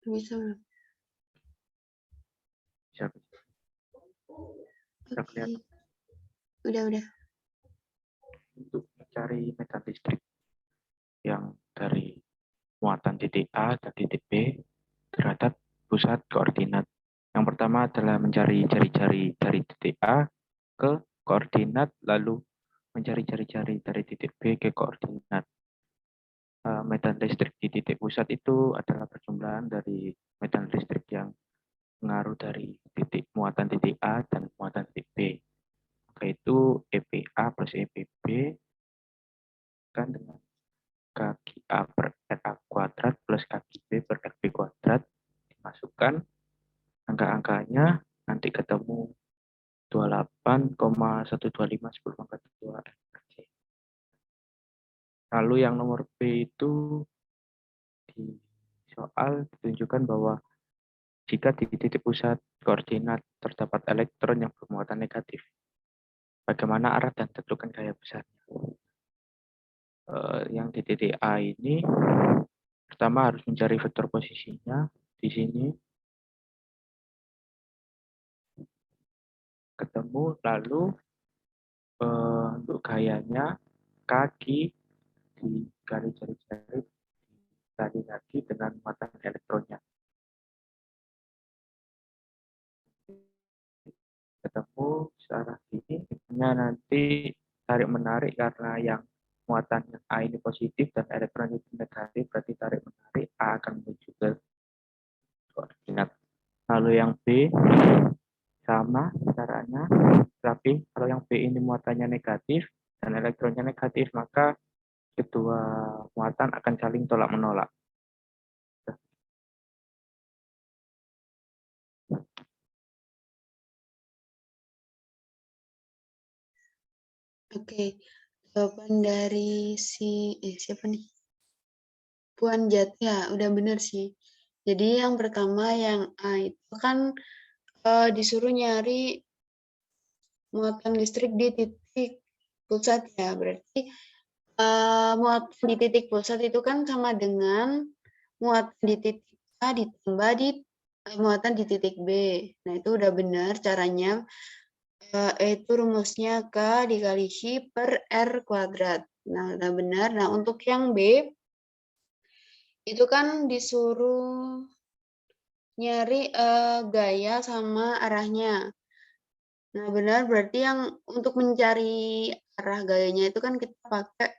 Udah bisa belum? Bisa. Sudah Oke. kelihatan. Udah. Untuk mencari medan listrik yang dari muatan titik A dan titik B terhadap pusat koordinat. Yang pertama adalah mencari jari-jari dari titik A ke koordinat, lalu mencari jari-jari dari titik B ke koordinat. Medan listrik di titik pusat itu adalah perjumlahan dari medan listrik yang mengaruh dari titik muatan titik A dan muatan titik B. Maka itu EPA plus EPB kan dengan kaki A per RA kuadrat plus kaki B per RB kuadrat, dimasukkan angka-angkanya, nanti ketemu 28,125 10 pangkat 2 R/C. Lalu yang nomor B itu di soal ditunjukkan bahwa jika di titik pusat koordinat terdapat elektron yang bermuatan negatif, bagaimana arah dan tentukan gaya besarnya. Yang di titik A ini pertama harus mencari vektor posisinya di sini, ketemu, lalu untuk gayanya kaki dikali jari-jari dikali lagi dengan muatan elektronnya, ketemu searah sini. Nanti tarik menarik karena yang muatan A ini positif dan elektron itu negatif, berarti tarik menarik A akan menuju ke koordinat. Lalu yang B sama caranya, tapi kalau yang B ini muatannya negatif dan elektronnya negatif, maka kedua muatan akan saling tolak menolak. Oke, jawaban dari siapa nih? Puan Jat, ya udah bener sih. Jadi yang pertama yang A itu kan disuruh nyari muatan listrik di titik pusat ya, berarti muatan di titik pusat itu kan sama dengan muatan di titik A ditambah di muatan di titik B. Nah, itu udah benar caranya. Itu rumusnya K dikali I per R kuadrat. Nah, udah benar. Nah, untuk yang B, itu kan disuruh nyari gaya sama arahnya. Nah, benar berarti yang untuk mencari arah gayanya itu kan kita pakai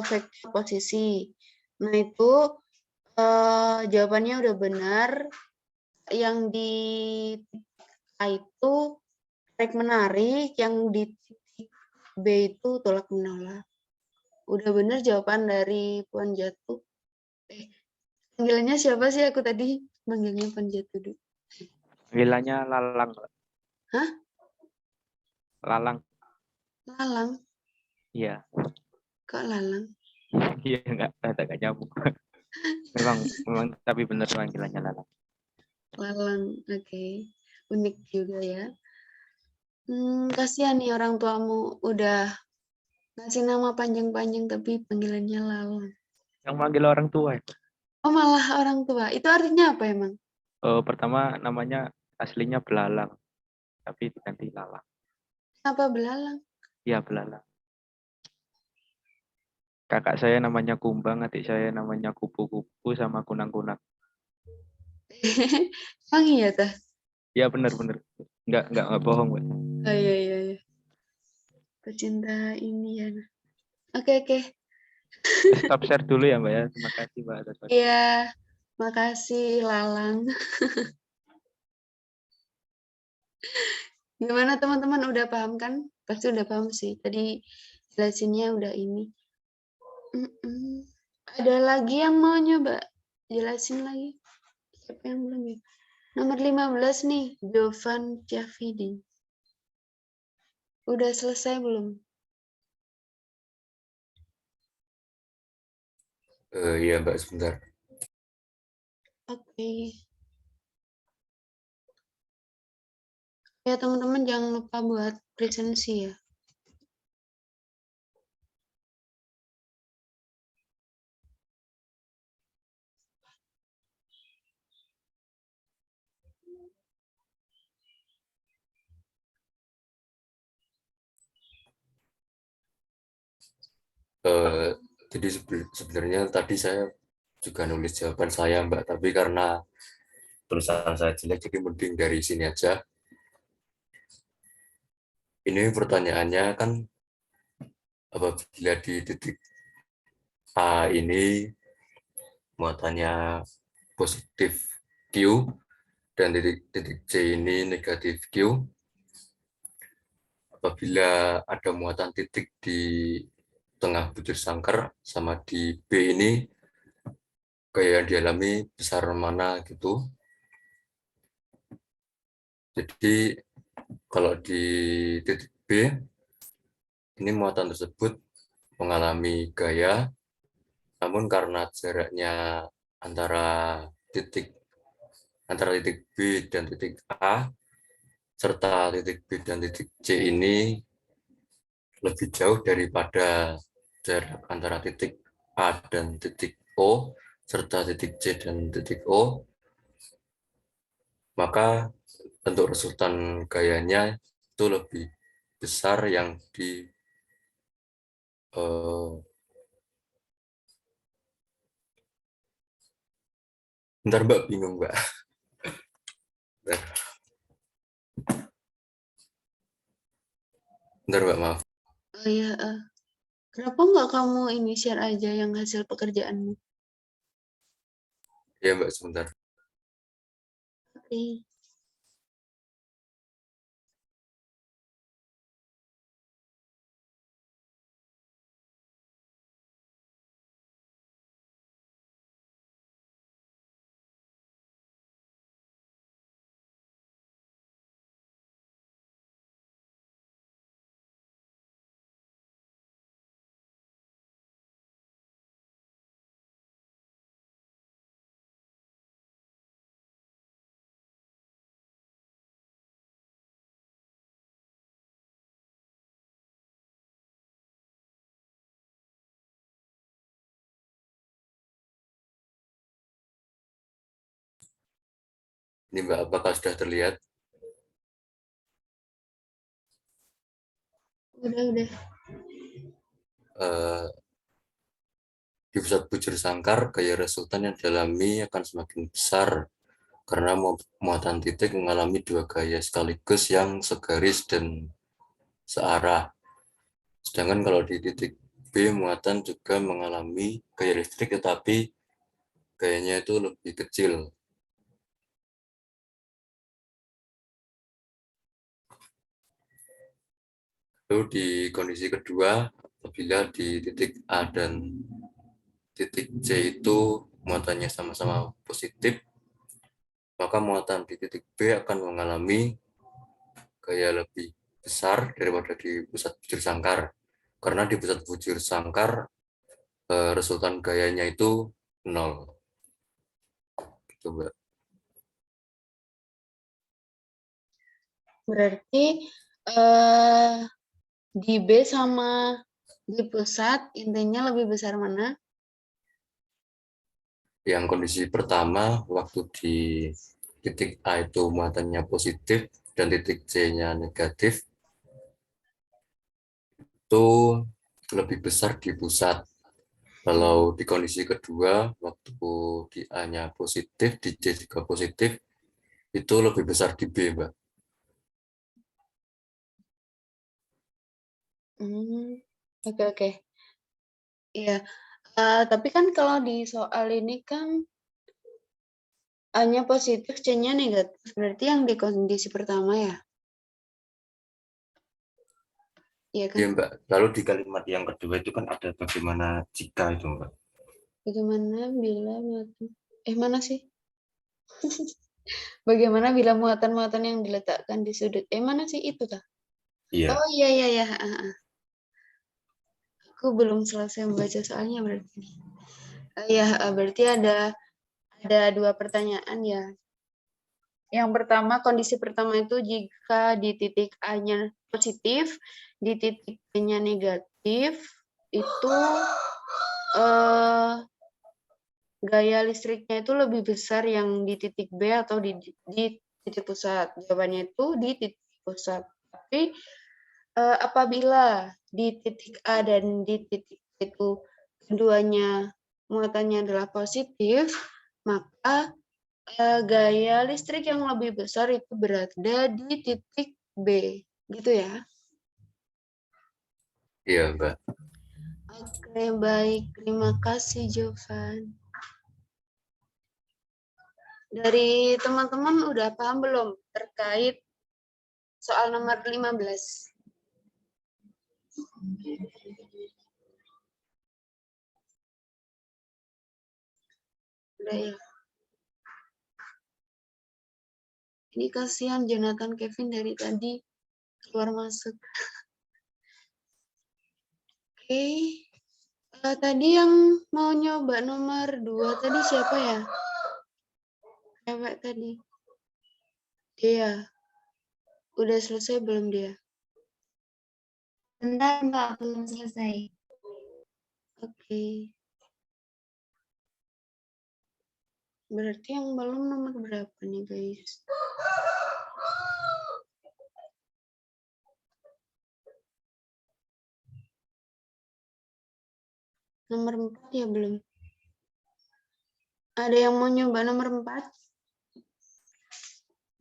vektor posisi. Nah, itu jawabannya udah benar. Yang di A itu tarik menarik, yang di titik B itu tolak menolak. Udah benar jawaban dari Puan Jatuh. Panggilannya siapa sih aku tadi? Manggilnya Puan Jatuh dulu. Panggilannya Lalang. Hah? Lalang. Lalang? Iya. Kok Lalang? Iya, enggak nyambung. memang tapi benar panggilannya Lalang. Lalang, oke. Unik juga ya. Kasihan nih orang tuamu udah ngasih nama panjang-panjang tapi panggilannya Lalang. Yang manggil orang tua ya. Oh, malah orang tua. Itu artinya apa emang? Pertama namanya aslinya Belalang, tapi diganti Lalang. Apa belalang? Iya, Belalang. Kakak saya namanya Kumbang, adik saya namanya Kupu-kupu sama Kunang-kunang. Emang iya tah? Iya, benar-benar. Enggak bohong, Mbak. Oh iya iya iya. Pecinta ini ya. Oke. Stop share dulu ya, Mbak ya. Terima kasih, Mbak, atas waktu. Iya, makasih Lalang. Gimana teman-teman udah paham kan? Pasti udah paham sih. Tadi jelasinnya udah ini. Ada lagi yang mau nyoba jelasin lagi? Siapa yang belum ya? Nomor 15 nih, Jovan Jafidi. Udah selesai belum? Iya Mbak, sebentar. Oke. Ya teman-teman jangan lupa buat presensi ya. Jadi sebenarnya tadi saya juga nulis jawaban saya Mbak, tapi karena tulisan saya jelek, jadi mending dari sini aja. Ini pertanyaannya kan, apabila di titik A ini muatannya positif Q dan titik C ini negatif Q, apabila ada muatan titik di tengah butir sangkar sama di B ini gaya yang dialami besar mana gitu. Jadi kalau di titik B ini muatan tersebut mengalami gaya, namun karena jaraknya antara titik B dan titik A serta titik B dan titik C ini lebih jauh daripada jarak antara titik A dan titik O serta titik C dan titik O, maka bentuk resultan gayanya itu lebih besar yang di bentar Mbak, bingung Mbak. Bentar Mbak, maaf. Oh iya, kenapa nggak kamu ini share aja yang hasil pekerjaanmu? Ya Mbak, sebentar. Oke. Ini Mbak, apakah sudah terlihat? Udah. Di pusat bujur sangkar, gaya resultan yang dialami akan semakin besar karena muatan titik mengalami dua gaya sekaligus yang segaris dan searah. Sedangkan kalau di titik B, muatan juga mengalami gaya listrik tetapi gayanya itu lebih kecil. Lalu di kondisi kedua, apabila di titik A dan titik C itu muatannya sama-sama positif, maka muatan di titik B akan mengalami gaya lebih besar daripada di pusat bujur sangkar. Karena di pusat bujur sangkar, resultan gayanya itu 0. Gitu, Mbak. Berarti di B sama di pusat intinya lebih besar mana? Yang kondisi pertama, waktu di titik A itu muatannya positif dan titik C-nya negatif, itu lebih besar di pusat. Kalau di kondisi kedua, waktu di A-nya positif, di C juga positif, itu lebih besar di B, Mbak. Oke. Iya. Tapi kan kalau di soal ini kan A-nya positif, C-nya negatif. Berarti yang di kondisi pertama ya? Iya kan? Iya, Mbak. Lalu di kalimat yang kedua itu kan ada bagaimana jika itu, Mbak. Bagaimana bila muatan... mana sih? Bagaimana bila muatan-muatan yang diletakkan di sudut? Mana sih itu tak? Iya. Oh iya. Aku belum selesai membaca soalnya berarti. Berarti ada 2 pertanyaan ya. Yang pertama, kondisi pertama itu jika di titik A-nya positif, di titik B-nya negatif, itu gaya listriknya itu lebih besar yang di titik B atau di titik pusat. Jawabannya itu di titik pusat. Tapi apabila di titik A dan di titik B itu keduanya muatannya adalah positif, maka gaya listrik yang lebih besar itu berada di titik B. Gitu ya? Iya, Mbak. Oke, baik. Terima kasih, Jovan. Dari teman-teman udah paham belum terkait soal nomor 15? Udah ya. Ini kasihan Jonathan Kevin dari tadi keluar masuk. Oke. Tadi yang mau nyoba nomor 2 tadi siapa ya? Cewek tadi. Dia. Udah selesai belum dia? Bentar, Mbak, belum selesai. Oke. Berarti yang belum nomor berapa nih, guys? Nomor 4 ya belum? Ada yang mau nyoba nomor 4?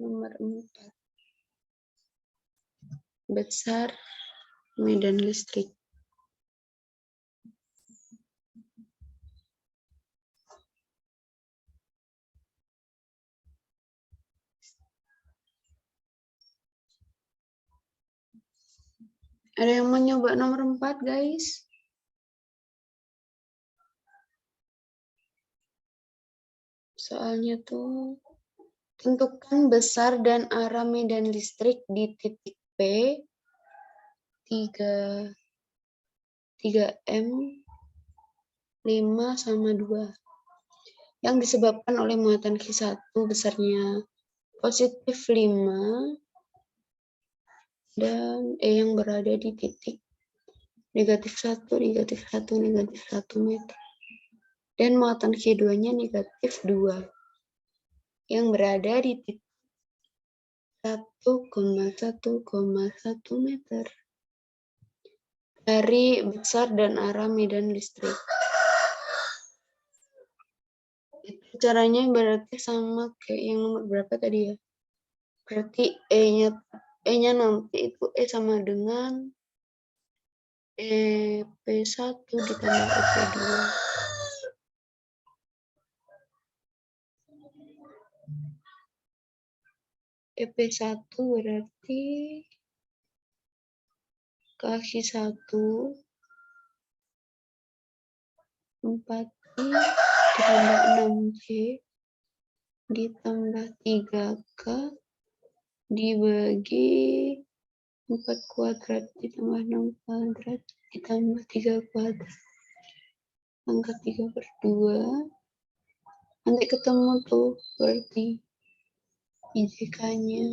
Nomor 4. Besar medan listrik. Ada yang mau nyoba nomor 4, guys? Soalnya tuh tentukan besar dan arah medan listrik di titik P 3M 5 sama 2 yang disebabkan oleh muatan Q1 besarnya positif 5 dan E yang berada di titik negatif 1 meter dan muatan Q2-nya negatif 2. yang berada di titik 1,1,1 meter dari besar dan arah medan listrik. Itu caranya berarti sama kayak yang nomor berapa tadi ya? Berarti E-nya nanti itu E sama dengan EP1 ditambah EP2. EP1 berarti kaki 1 4I ditambah 6J ditambah 3K dibagi 4 kuadrat ditambah 6 kuadrat ditambah 3 kuadrat. Angka 3/2. Nanti ketemu tuh berarti IJK-nya.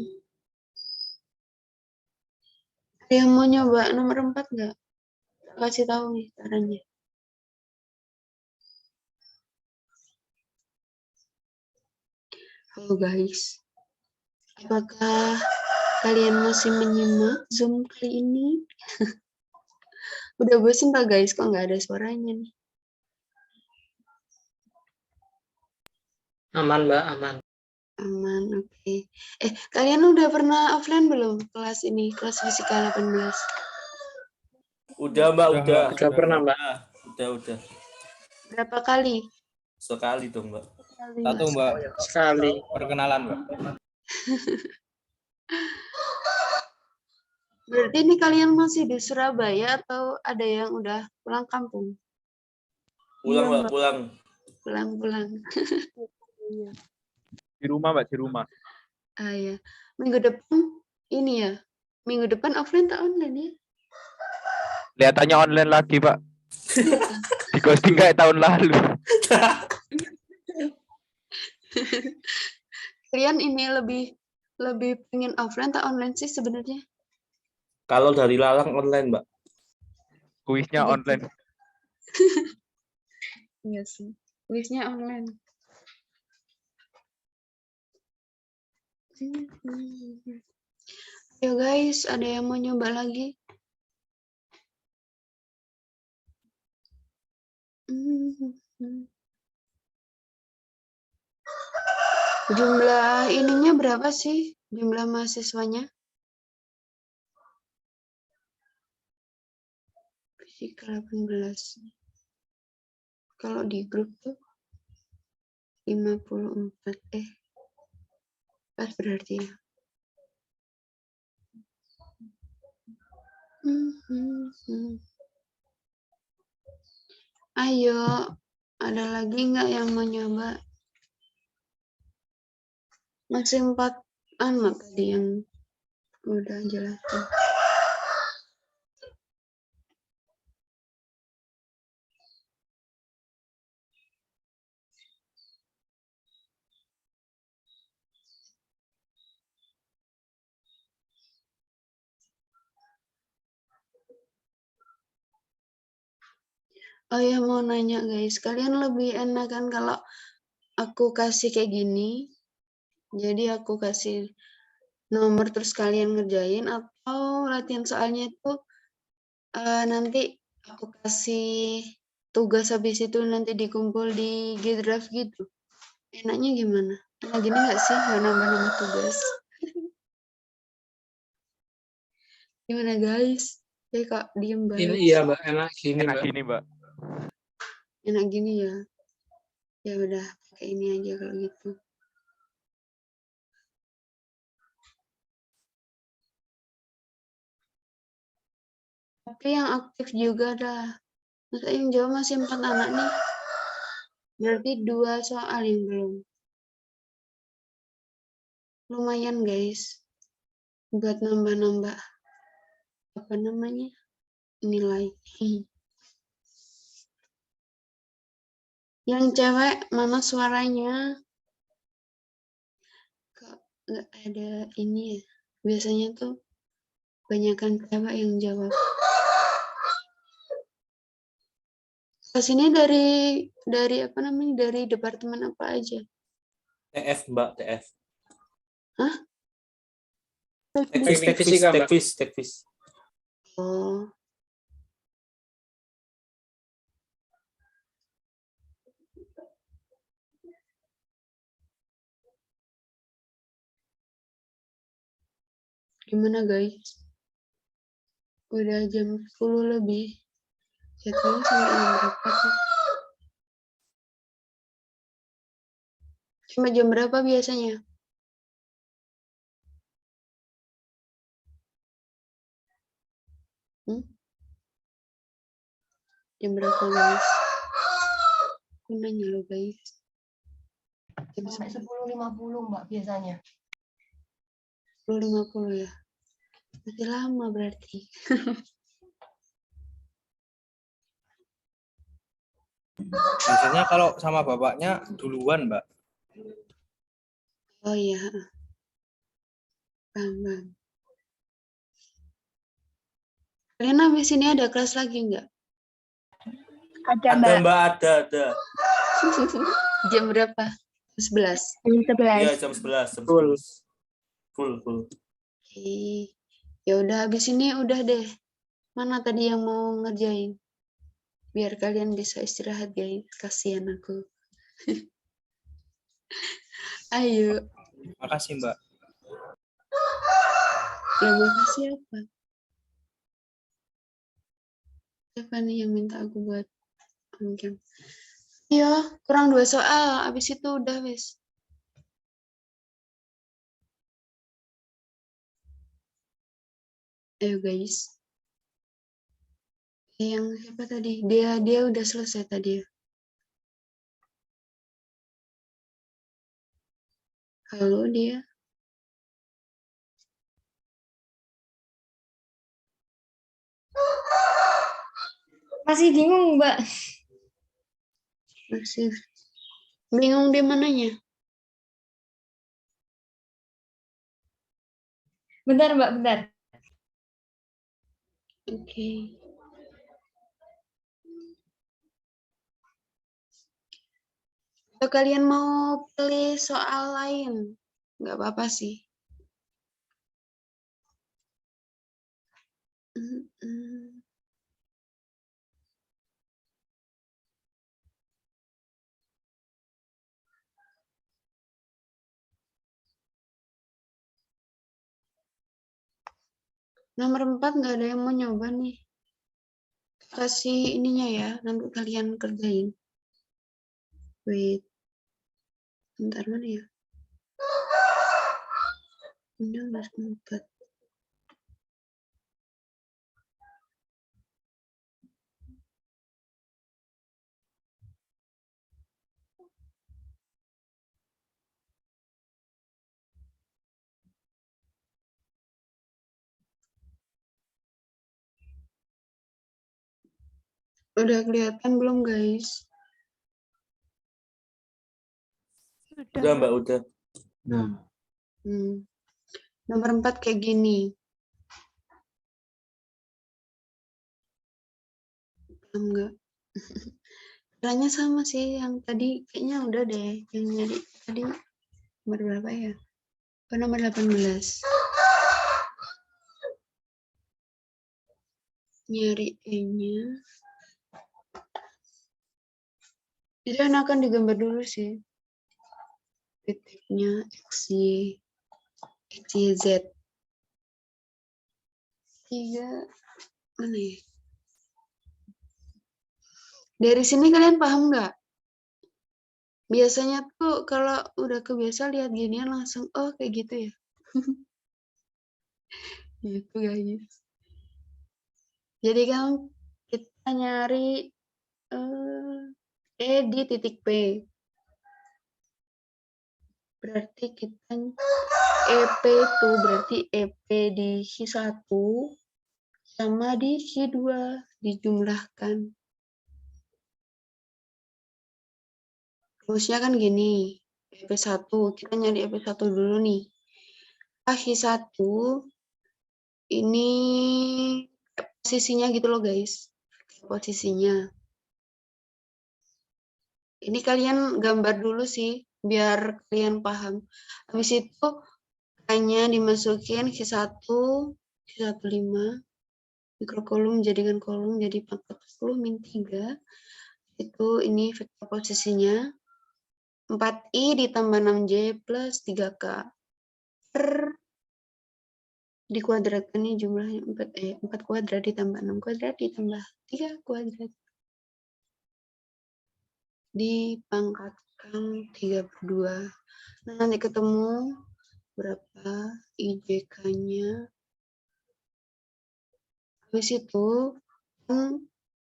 Ada yang mau nyoba nomor 4 nggak? Kasih tahu nih caranya. Halo guys, apakah kalian masih menyimak Zoom kali ini? Udah bosan pak guys, kok nggak ada suaranya nih? Aman, Mbak, aman. Aman, oke. Kalian udah pernah offline belum kelas ini, kelas fisika 18? Udah Mbak, udah. Udah pernah, Mbak. Udah. Berapa kali? Sekali dong Mbak. Satu, Mbak. Sekali. Perkenalan Mbak. Berarti ini kalian masih di Surabaya atau ada yang udah pulang kampung? Pulang Mbak, pulang. Pulang. Di rumah Mbak, di rumah. Ah ya, minggu depan ini ya. Minggu depan offline atau online ya? Kelihatannya online lagi, Pak. Di ghosting kayak tahun lalu. Kalian ini lebih pengen offline atau online sih sebenarnya? Kalau dari Lalang online Mbak. Kuisnya Gitu. online. Iya sih. Kuisnya online. Ayo guys, ada yang mau nyoba lagi? Jumlah ininya berapa sih? Jumlah mahasiswanya? Fisika 18. Kalau di grup tuh 54. Pas berarti ya. Ayo, ada lagi nggak yang mau nyoba? Masih 4 anak tadi yang udah jelasin. Oh ya, mau nanya guys, kalian lebih enak kan kalau aku kasih kayak gini? Jadi aku kasih nomor terus kalian ngerjain, atau latihan soalnya itu nanti aku kasih tugas habis itu nanti dikumpul di G-Drive gitu. Enaknya gimana? Enak gini nggak sih nggak nambah-nambah tugas? Gimana guys? Kok diem banget? Ini iya, Mbak, enak gini, Enak Mbak. gini, Mbak. Enak gini ya? Ya udah pakai ini aja kalau gitu. Tapi yang aktif juga dah. Masa yang jawab masih 4 anak nih. Berarti 2 soal yang belum. Lumayan guys. Buat nambah-nambah apa namanya? Nilai. Yang cewek mana suaranya? Kok nggak ada ini ya? Biasanya tuh kebanyakan cewek yang jawab. Pas ini dari apa namanya? Dari departemen apa aja? TF Mbak, TF. Hah? Tekvis. Oh. Gimana guys? Udah jam 10 lebih. Jadwalnya sampai jam berapa sih? Cuma jam berapa biasanya? Jam berapa guys? Aku nanya lo guys. Jam Sampai 10.50 Mbak biasanya. 10.50 ya? Masih lama berarti. Biasanya kalau sama bapaknya duluan, Mbak. Oh iya. Paham. Kalian habis ini ada kelas lagi nggak? Ada Ada Mbak. Mbak, ada. Jam berapa? Jam 11. Jam Iya, 11. jam 11. Full. Oke. Ya udah habis ini udah deh. Mana tadi yang mau ngerjain? Biar kalian bisa istirahat guys. Kasihan aku. Ayo. Makasih, Mbak. Ya makasih apa? Siapa nih yang minta aku buat game? Iya, kurang 2 soal. Abis itu udah wis. Ayo guys. Yang siapa tadi? Dia udah selesai tadi. Halo dia. Masih bingung Mbak. Masih bingung di mananya? Bentar Mbak, bentar. Oke. Atau kalian mau pilih soal lain? Nggak apa-apa sih. Nomor 4 nggak ada yang mau nyoba nih. Kasih ininya ya, nanti kalian kerjain. Wait. Bentar mana ya? Ini udah 4. Udah kelihatan belum guys? Udah, Mbak, udah. Nomor 4 kayak gini. Enggak. Caranya sama sih yang tadi, kayaknya udah deh. Yang nyari tadi nomor berapa ya? Oh, nomor 18. Nyari E-nya. Jadi akan digambar dulu sih. Titiknya X, Y, Z. 3. Mana ya? Dari sini kalian paham nggak? Biasanya tuh kalau udah kebiasa lihat ginian langsung, oh kayak gitu ya. Gitu guys. Jadi kan kita nyari E di titik P. Berarti kita EP itu berarti EP di Q1 sama di Q2 dijumlahkan. Terusnya kan gini, EP1, kita nyari EP1 dulu nih. Q1 ini posisinya gitu loh guys. Posisinya. Ini kalian gambar dulu sih biar kalian paham. Habis itu hanya dimasukin Q1, Q15, mikrokolom jadikan kolom jadi pangkat 10 min 3. Itu ini vektor posisinya. 4i ditambah 6j plus 3k per dikuadratkan ini jumlahnya 4 kuadrat ditambah 6 kuadrat ditambah 3 kuadrat dipangkatkan 3/2. Nah, nanti ketemu berapa IJK-nya. Habis itu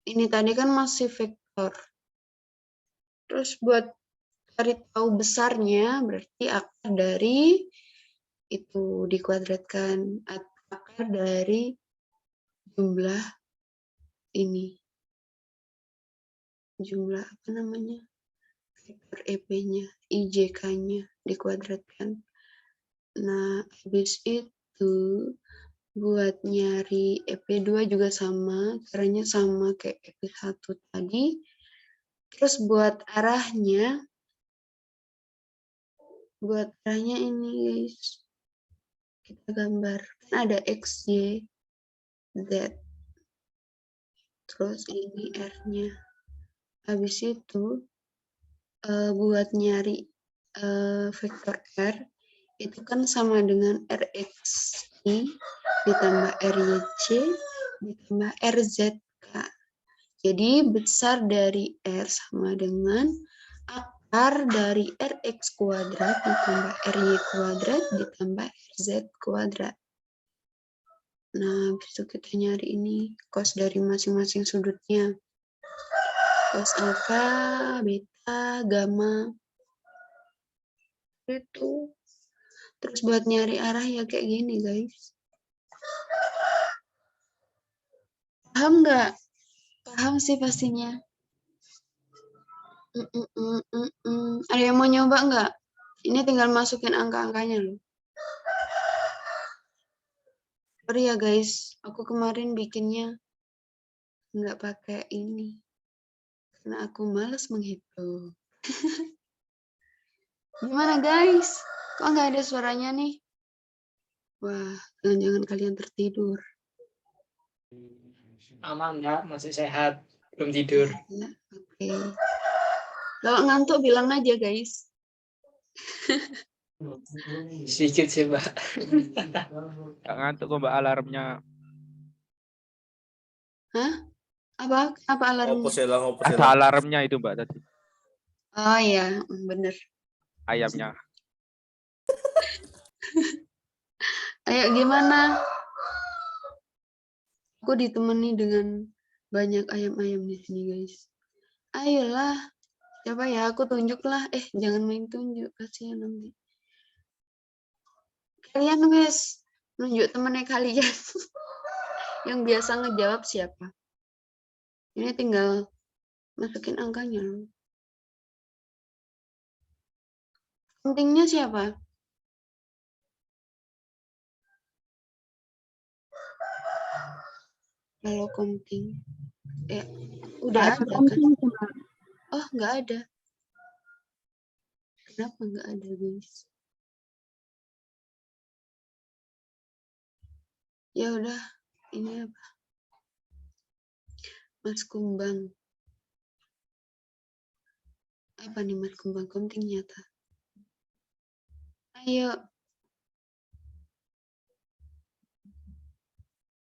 ini tadi kan masih vektor. Terus buat cari tahu besarnya berarti akar dari itu dikuadratkan, akar dari jumlah ini. Jumlah apa namanya? Vektor EP-nya, IJK-nya dikuadratkan. Nah, habis itu buat nyari EP2 juga sama, caranya sama kayak EP1 tadi. Terus buat arahnya ini guys. Kita gambar. Kan ada X, Y, Z. Terus ini R-nya. Habis itu buat nyari vektor R itu kan sama dengan RXI ditambah RYC ditambah RZK. Jadi besar dari R sama dengan akar dari RX kuadrat ditambah RY kuadrat ditambah RZ kuadrat. Nah, habis itu kita nyari ini cos dari masing-masing sudutnya. Cos alfa, beta, gamma. Itu. Terus buat nyari arah ya kayak gini, guys. Paham nggak? Paham sih pastinya. Ada yang mau nyoba nggak? Ini tinggal masukin angka-angkanya loh. Sorry ya guys, aku kemarin bikinnya nggak pakai ini. Karena aku malas menghitung. Gimana guys? Kok nggak ada suaranya nih? Wah, jangan-jangan kalian tertidur. Aman, Mbak, masih sehat, belum tidur. Ya, oke. Kalau ngantuk bilang aja guys. Sedikit sih, Mbak. Nggak ngantuk kok Mbak alarmnya. Hah? Apa alarmnya? Ada alarmnya itu Mbak tadi. Oh iya, bener. Ayamnya. Ayo gimana? Aku ditemani dengan banyak ayam-ayam di sini guys. Ayolah, coba ya aku tunjuklah. Jangan main tunjuk, kasihan nanti. Kalian wes nunjuk temennya kalian. Yang biasa ngejawab siapa? Ini tinggal masukin angkanya loh. Pentingnya siapa? Kalau konting. Udah ada kan? Oh, nggak ada. Kenapa nggak ada, guys? Ya udah, ini apa? Mas Kumbang. Apa nih Mas Kumbang? Konting nyata. Ayo.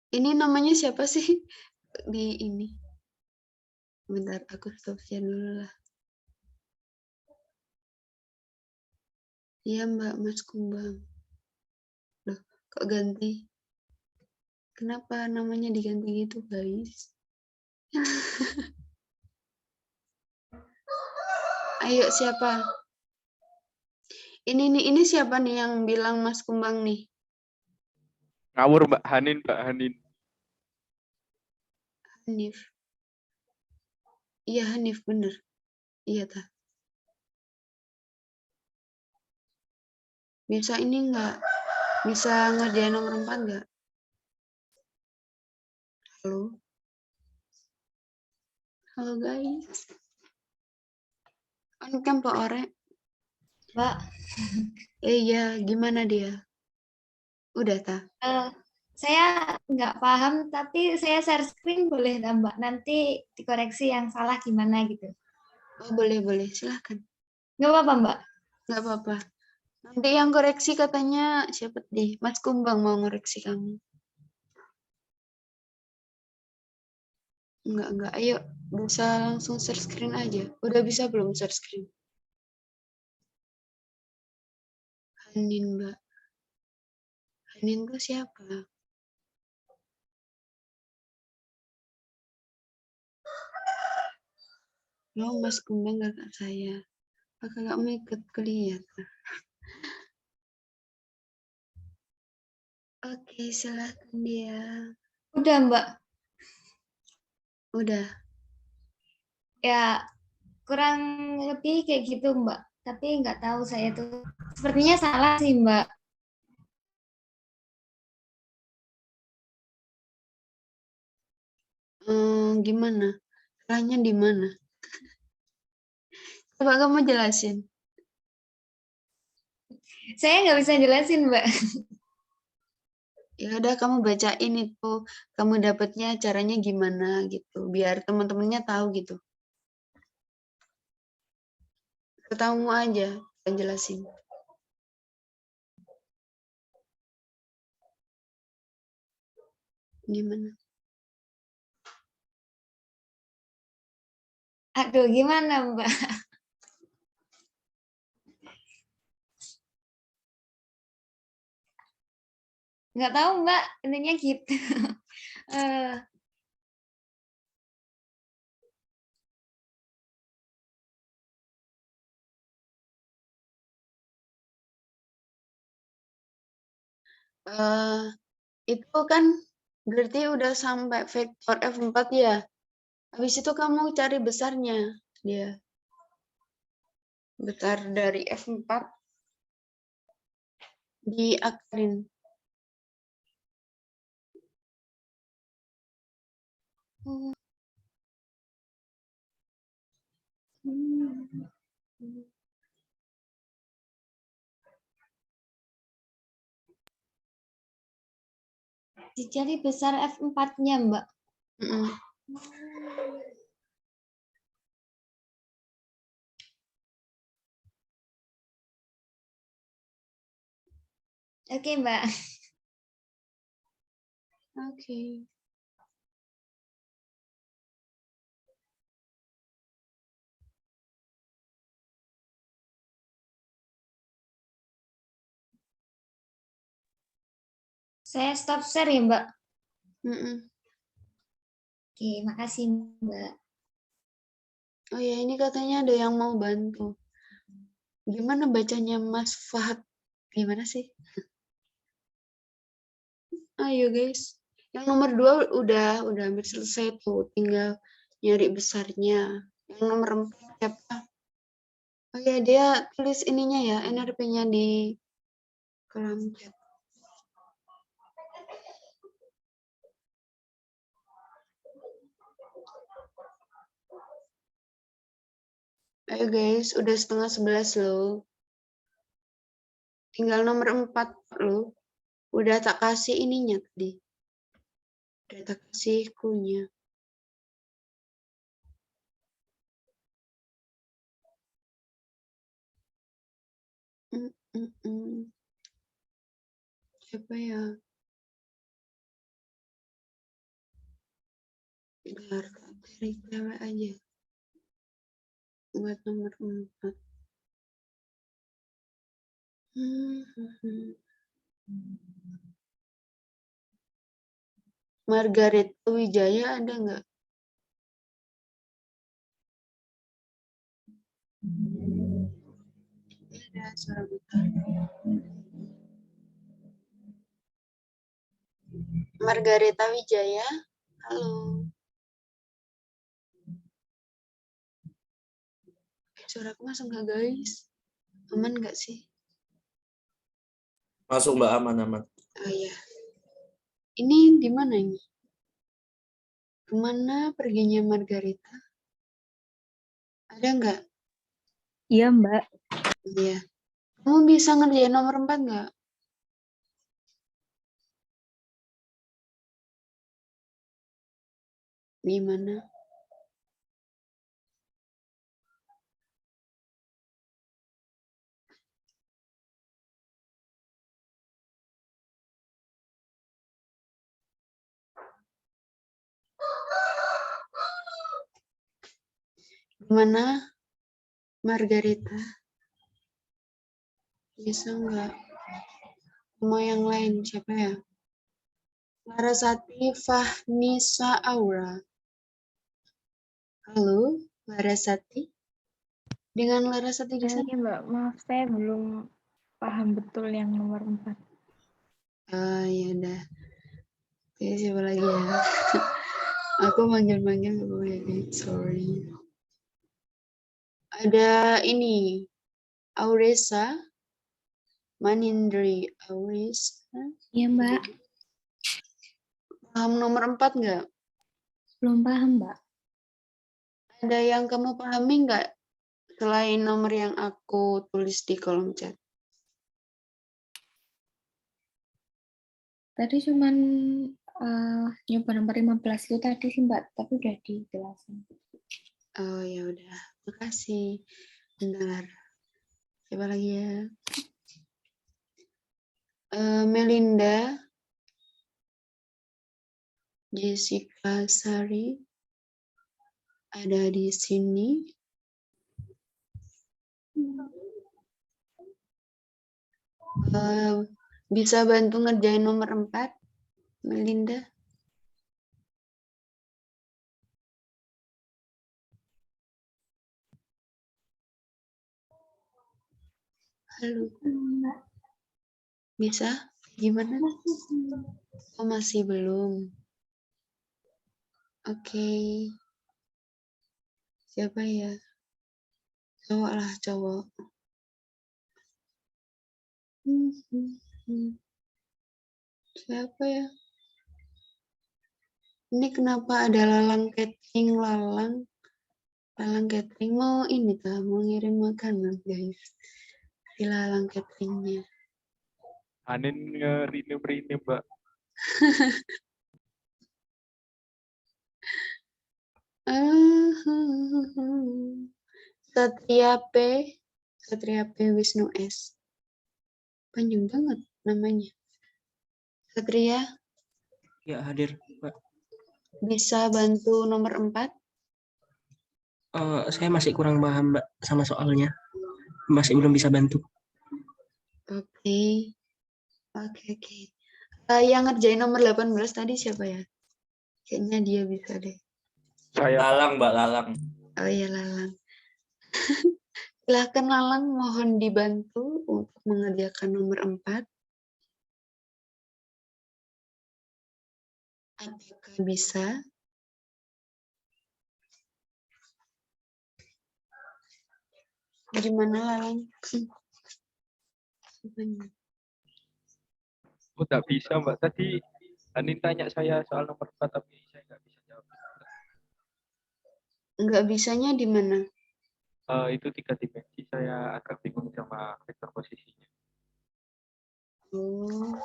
Ini namanya siapa sih? Di ini. Bentar, aku stop share dulu lah. Iya Mbak, Mas Kumbang. Loh, kok ganti? Kenapa namanya diganti gitu, guys? Ayo, siapa? Ini siapa nih yang bilang Mas Kumbang nih? Ngawur Mbak Hanin, Mbak Hanin. Hanif. Iya, Hanif, bener. Iya, ta. Bisa ini enggak? Bisa ngerjain nomor 4 enggak? Halo? Halo, guys. On cam Pak Ore? Mbak, Iya, gimana dia? Udah, Ta? saya nggak paham, tapi saya share screen boleh nggak, Mbak? Nanti dikoreksi yang salah gimana gitu. Oh, boleh, silahkan. Nggak apa-apa, Mbak? Nggak apa-apa. Nanti yang koreksi katanya siapa tadi? Mas Kumbang mau ngoreksi kamu. Enggak. Ayo, bisa langsung share screen aja. Udah bisa belum share screen? Hanin, Mbak. Hanin tuh siapa? Oh, Mas Kumbang kakak saya. Kakak nggak mau ikut kuliah. Oke, silahkan dia. Udah, Mbak. Udah. Ya, kurang lebih kayak gitu, Mbak. Tapi nggak tahu saya tuh. Sepertinya salah sih, Mbak. Gimana? Salahnya di mana? Coba kamu jelasin. Saya nggak bisa jelasin, Mbak. Ya udah kamu bacain itu, kamu dapatnya caranya gimana gitu, biar teman-temannya tahu gitu. Ketemu aja, yang jelasin. Gimana? Aduh, gimana, Mbak? Nggak tahu, Mbak. Intinya gitu. Eh, Itu kan berarti udah sampai vektor F4 ya. Habis itu kamu cari besarnya dia. Besar dari F4 diakalin. Jadi besar F4-nya, Mbak. Oke, Mbak. Oke. Saya stop share ya, Mbak. Mm-mm. Oke, makasih, Mbak. Oh ya, ini katanya ada yang mau bantu. Gimana bacanya Mas Fahad? Gimana sih? Ayo guys. Yang nomor 2 udah hampir selesai tuh. Tinggal nyari besarnya. Yang nomor 4 siapa? Oh ya, dia tulis ininya ya, NRP-nya di kolom chat. Ayo guys, udah 10:30 loh. Tinggal nomor 4 loh. Udah tak kasih ininya tadi. Udah tak kasih clue-nya. Siapa ya? Biar cari cewek aja. Buat nomor 4. Margaret Wijaya ada nggak? Ada suara bentar. Margareta Wijaya, halo. Suaraku masuk nggak guys? Aman nggak sih? Masuk Mbak, aman-aman. Oh iya. Ini di mana ini? Kemana perginya Margareta? Ada nggak? Iya, Mbak. Iya. Kamu bisa ngerjain nomor 4 nggak? Gimana? Gimana, Margarita? Bisa nggak? Mau yang lain siapa ya? Larasati Fahnisa Aura. Halo, Larasati. Dengan Larasati di sana. Iya Mbak, maaf saya belum paham betul yang nomor 4. Ya udah. Oke, siapa lagi ya? Aku manggil-manggil gak boleh. Sorry. Ada ini. Auresa. Manindri Auresa. Iya Mbak, Paham nomor 4 nggak? belum paham Mbak. Ada yang kamu pahami nggak? Selain nomor yang aku tulis di kolom chat. Tadi cuman nyoba nomor 15 itu tadi sih Mbak, tapi udah dijelasin. Oh ya udah, makasih. Bentar. Siapa lagi ya? Melinda, Jessica Sari ada di sini. Bisa bantu ngerjain nomor 4, Melinda? Halo. Bisa? Gimana? Oh, masih belum. Oke. Siapa ya? Cowok lah, cowok. Siapa ya? Ini kenapa ada Lalang Catering, Lalang? Lalang Catering mau ini kah? Mau ngirim makanan, guys. Si Lalang Cateringnya. Anin ngerinem-rinem, Mbak. Satria P. Satria P. Wisnu S. Panjang banget namanya. Satria, Ya, hadir, Mbak. bisa bantu nomor 4? Saya masih kurang paham, Mbak, sama soalnya. Masih belum bisa bantu. Oke. Oke. Yang ngerjain nomor 18 tadi siapa ya? Kayaknya dia bisa deh. Saya Lalang, Mbak, Lalang. Oh iya, Lalang. Silakan Lalang, mohon dibantu untuk mengerjakan nomor 4. Apakah bisa? Gimana Lalang? oh, nggak bisa, Mbak. Tadi Anin tanya saya soal nomor 4, tapi saya nggak bisa jawab. Nggak bisanya di mana? Itu 3 dimensi, saya agak bingung sama vektor posisinya. Oh.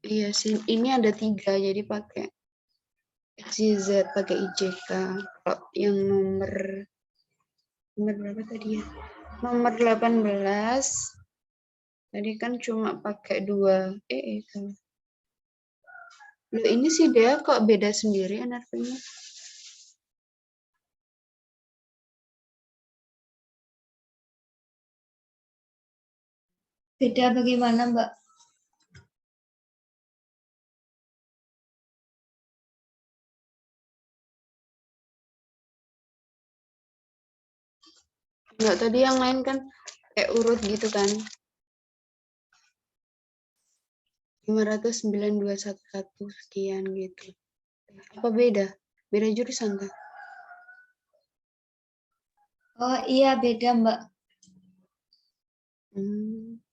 Iya sih, ini ada 3, jadi pakai XYZ, pakai IJK. Kalau yang nomor berapa tadi ya? Nomor 18, tadi kan cuma pakai 2. Salah. Loh, ini sih dia kok beda sendiri NRP-nya? Beda bagaimana Mbak? Enggak, tadi yang lain kan kayak urut gitu kan. 509.211 sekian gitu. Apa beda? Beda jurusan kan? Oh iya beda Mbak. Hmm.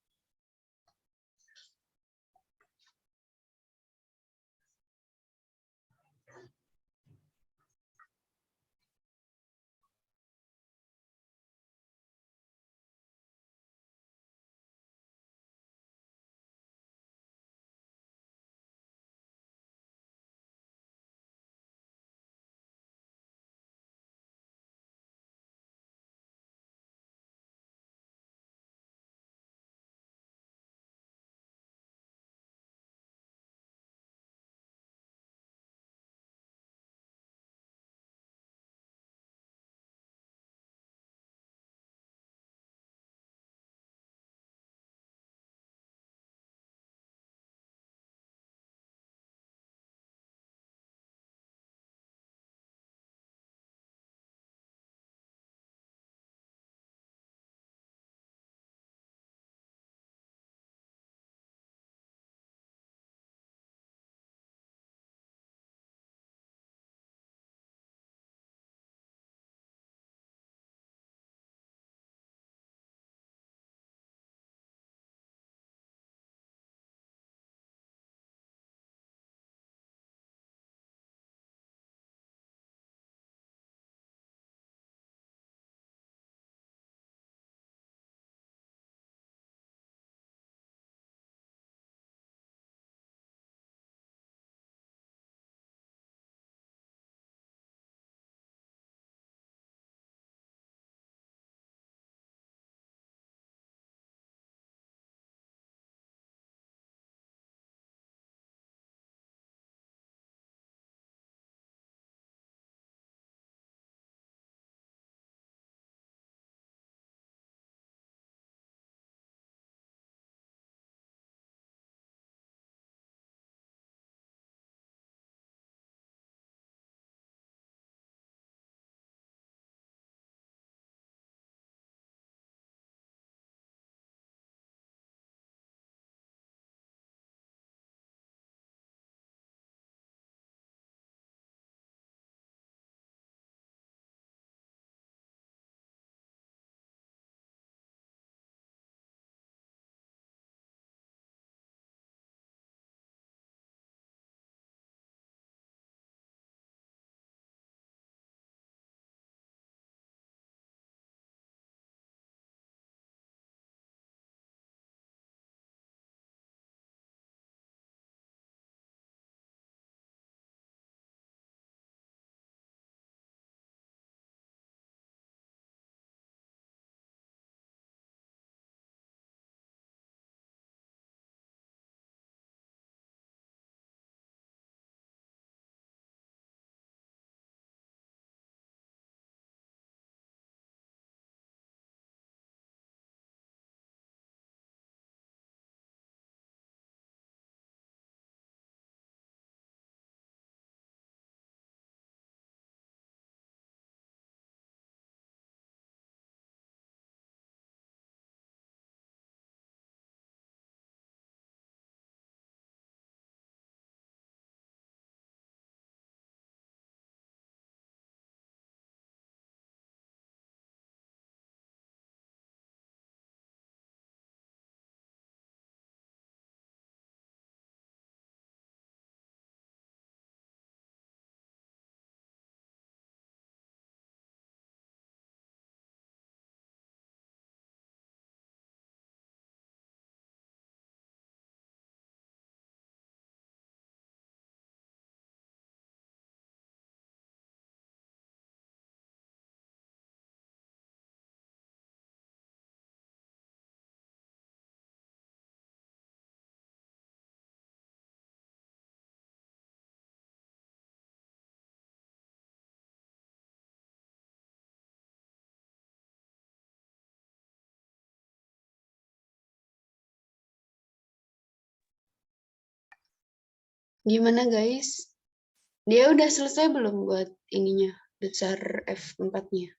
Gimana guys? Dia udah selesai belum buat ininya, dasar F4-nya?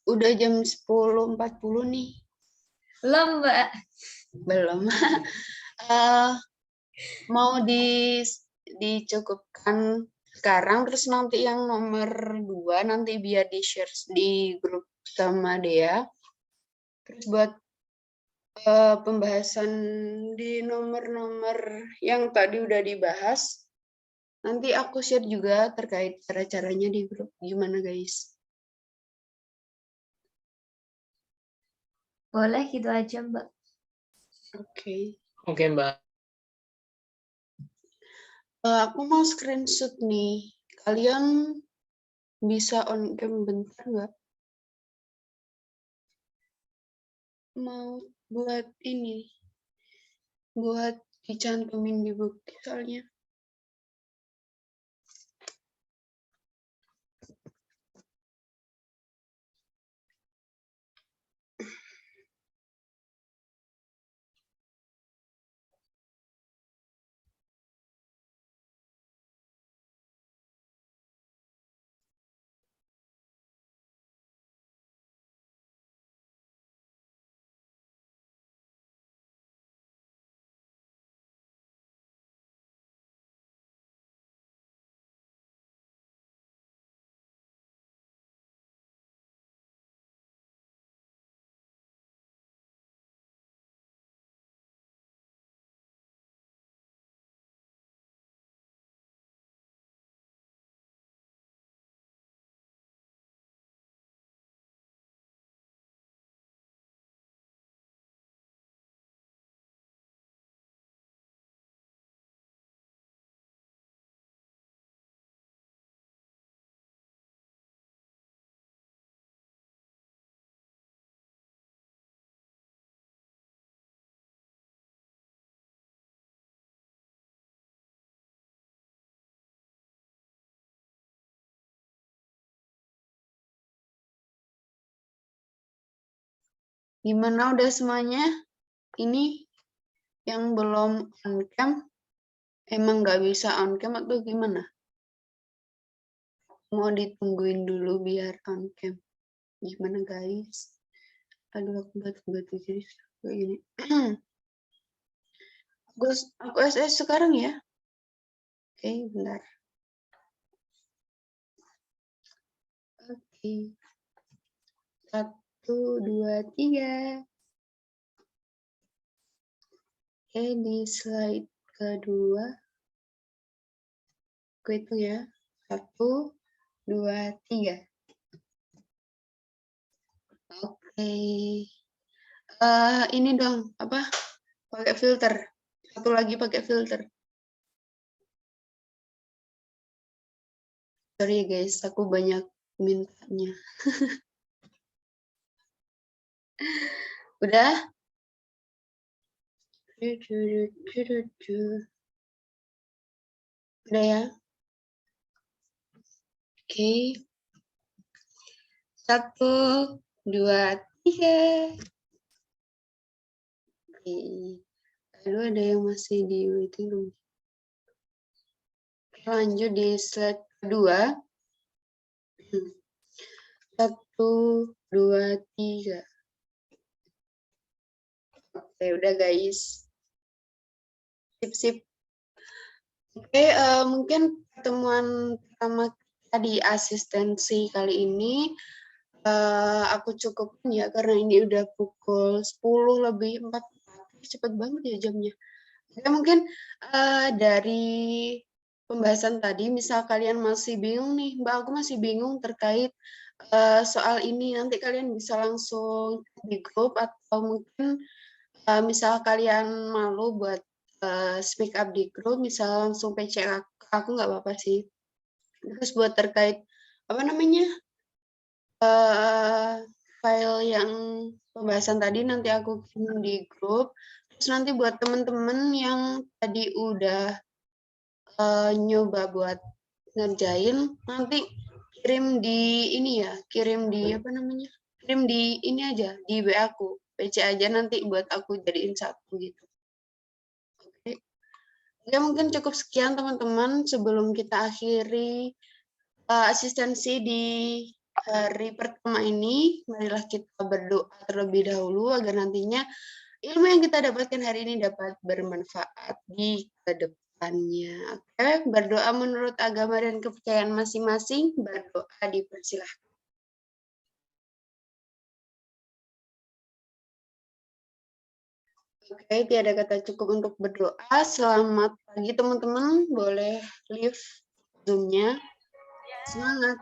Udah jam 10.40 nih. Belum, Mbak. Belum. Mau dicukupkan sekarang, terus nanti yang nomor 2 nanti biar di-share di grup sama Dea. Terus buat pembahasan di nomor-nomor yang tadi udah dibahas, nanti aku share juga terkait cara-caranya di grup. Gimana guys? Boleh gitu aja, Mbak. Oke. Oke, Mbak. Aku mau screenshot nih. Kalian bisa on cam bentar nggak? Mau buat ini, buat dicantumin di bukti soalnya. Gimana udah semuanya? Ini yang belum on cam, emang nggak bisa on cam atau gimana? Mau ditungguin dulu biar on cam. Gimana guys? Aduh, aku batu-batu jadi kayak gini. Aku SS sekarang ya. Oke, bentar. Oke. 1, 2, 3. Oke, di slide kedua. Aku hitung ya. 1, 2, 3. Oke. Ini dong, apa? Pakai filter. Satu lagi pakai filter. Sorry guys, aku banyak mintanya. Udah? Udah ya? Oke. 1, 2, 3. Oke. Lalu ada yang masih di waiting room. Lanjut di slide kedua. 1, 2, 3. Oke, udah guys. Sip. Oke, mungkin pertemuan pertama kita di asistensi kali ini aku cukupin ya, karena ini udah pukul 10:04. Cepet banget ya jamnya. Ya, mungkin dari pembahasan tadi, misal kalian masih bingung nih, Mbak, aku masih bingung terkait soal ini, nanti kalian bisa langsung di grup, atau mungkin misal kalian malu buat speak up di grup, misal langsung PC aku nggak apa-apa sih. Terus buat terkait apa namanya file yang pembahasan tadi nanti aku kirim di grup. Terus nanti buat teman-teman yang tadi udah nyoba buat ngerjain, nanti kirim di ini ya, kirim di apa namanya, kirim di ini aja, di WA aku, PC aja nanti buat aku jadiin satu gitu. Oke, Ya mungkin cukup sekian teman-teman sebelum kita akhiri asistensi di hari pertama ini. Marilah kita berdoa terlebih dahulu agar nantinya ilmu yang kita dapatkan hari ini dapat bermanfaat di kedepannya. Oke, berdoa menurut agama dan kepercayaan masing-masing. Berdoa dipersilahkan. Oke, tiada kata cukup untuk berdoa. Selamat pagi teman-teman. Boleh leave Zoom-nya. Semangat.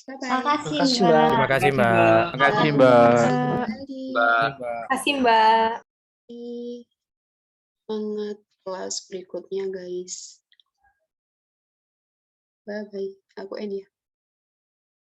Bye-bye. Makasih, Terima kasih, Mbak. Mbak. Terima kasih, Mbak. Mbak. Kasih Mbak. Semangat kelas berikutnya guys. Bye bye. Aku end ya.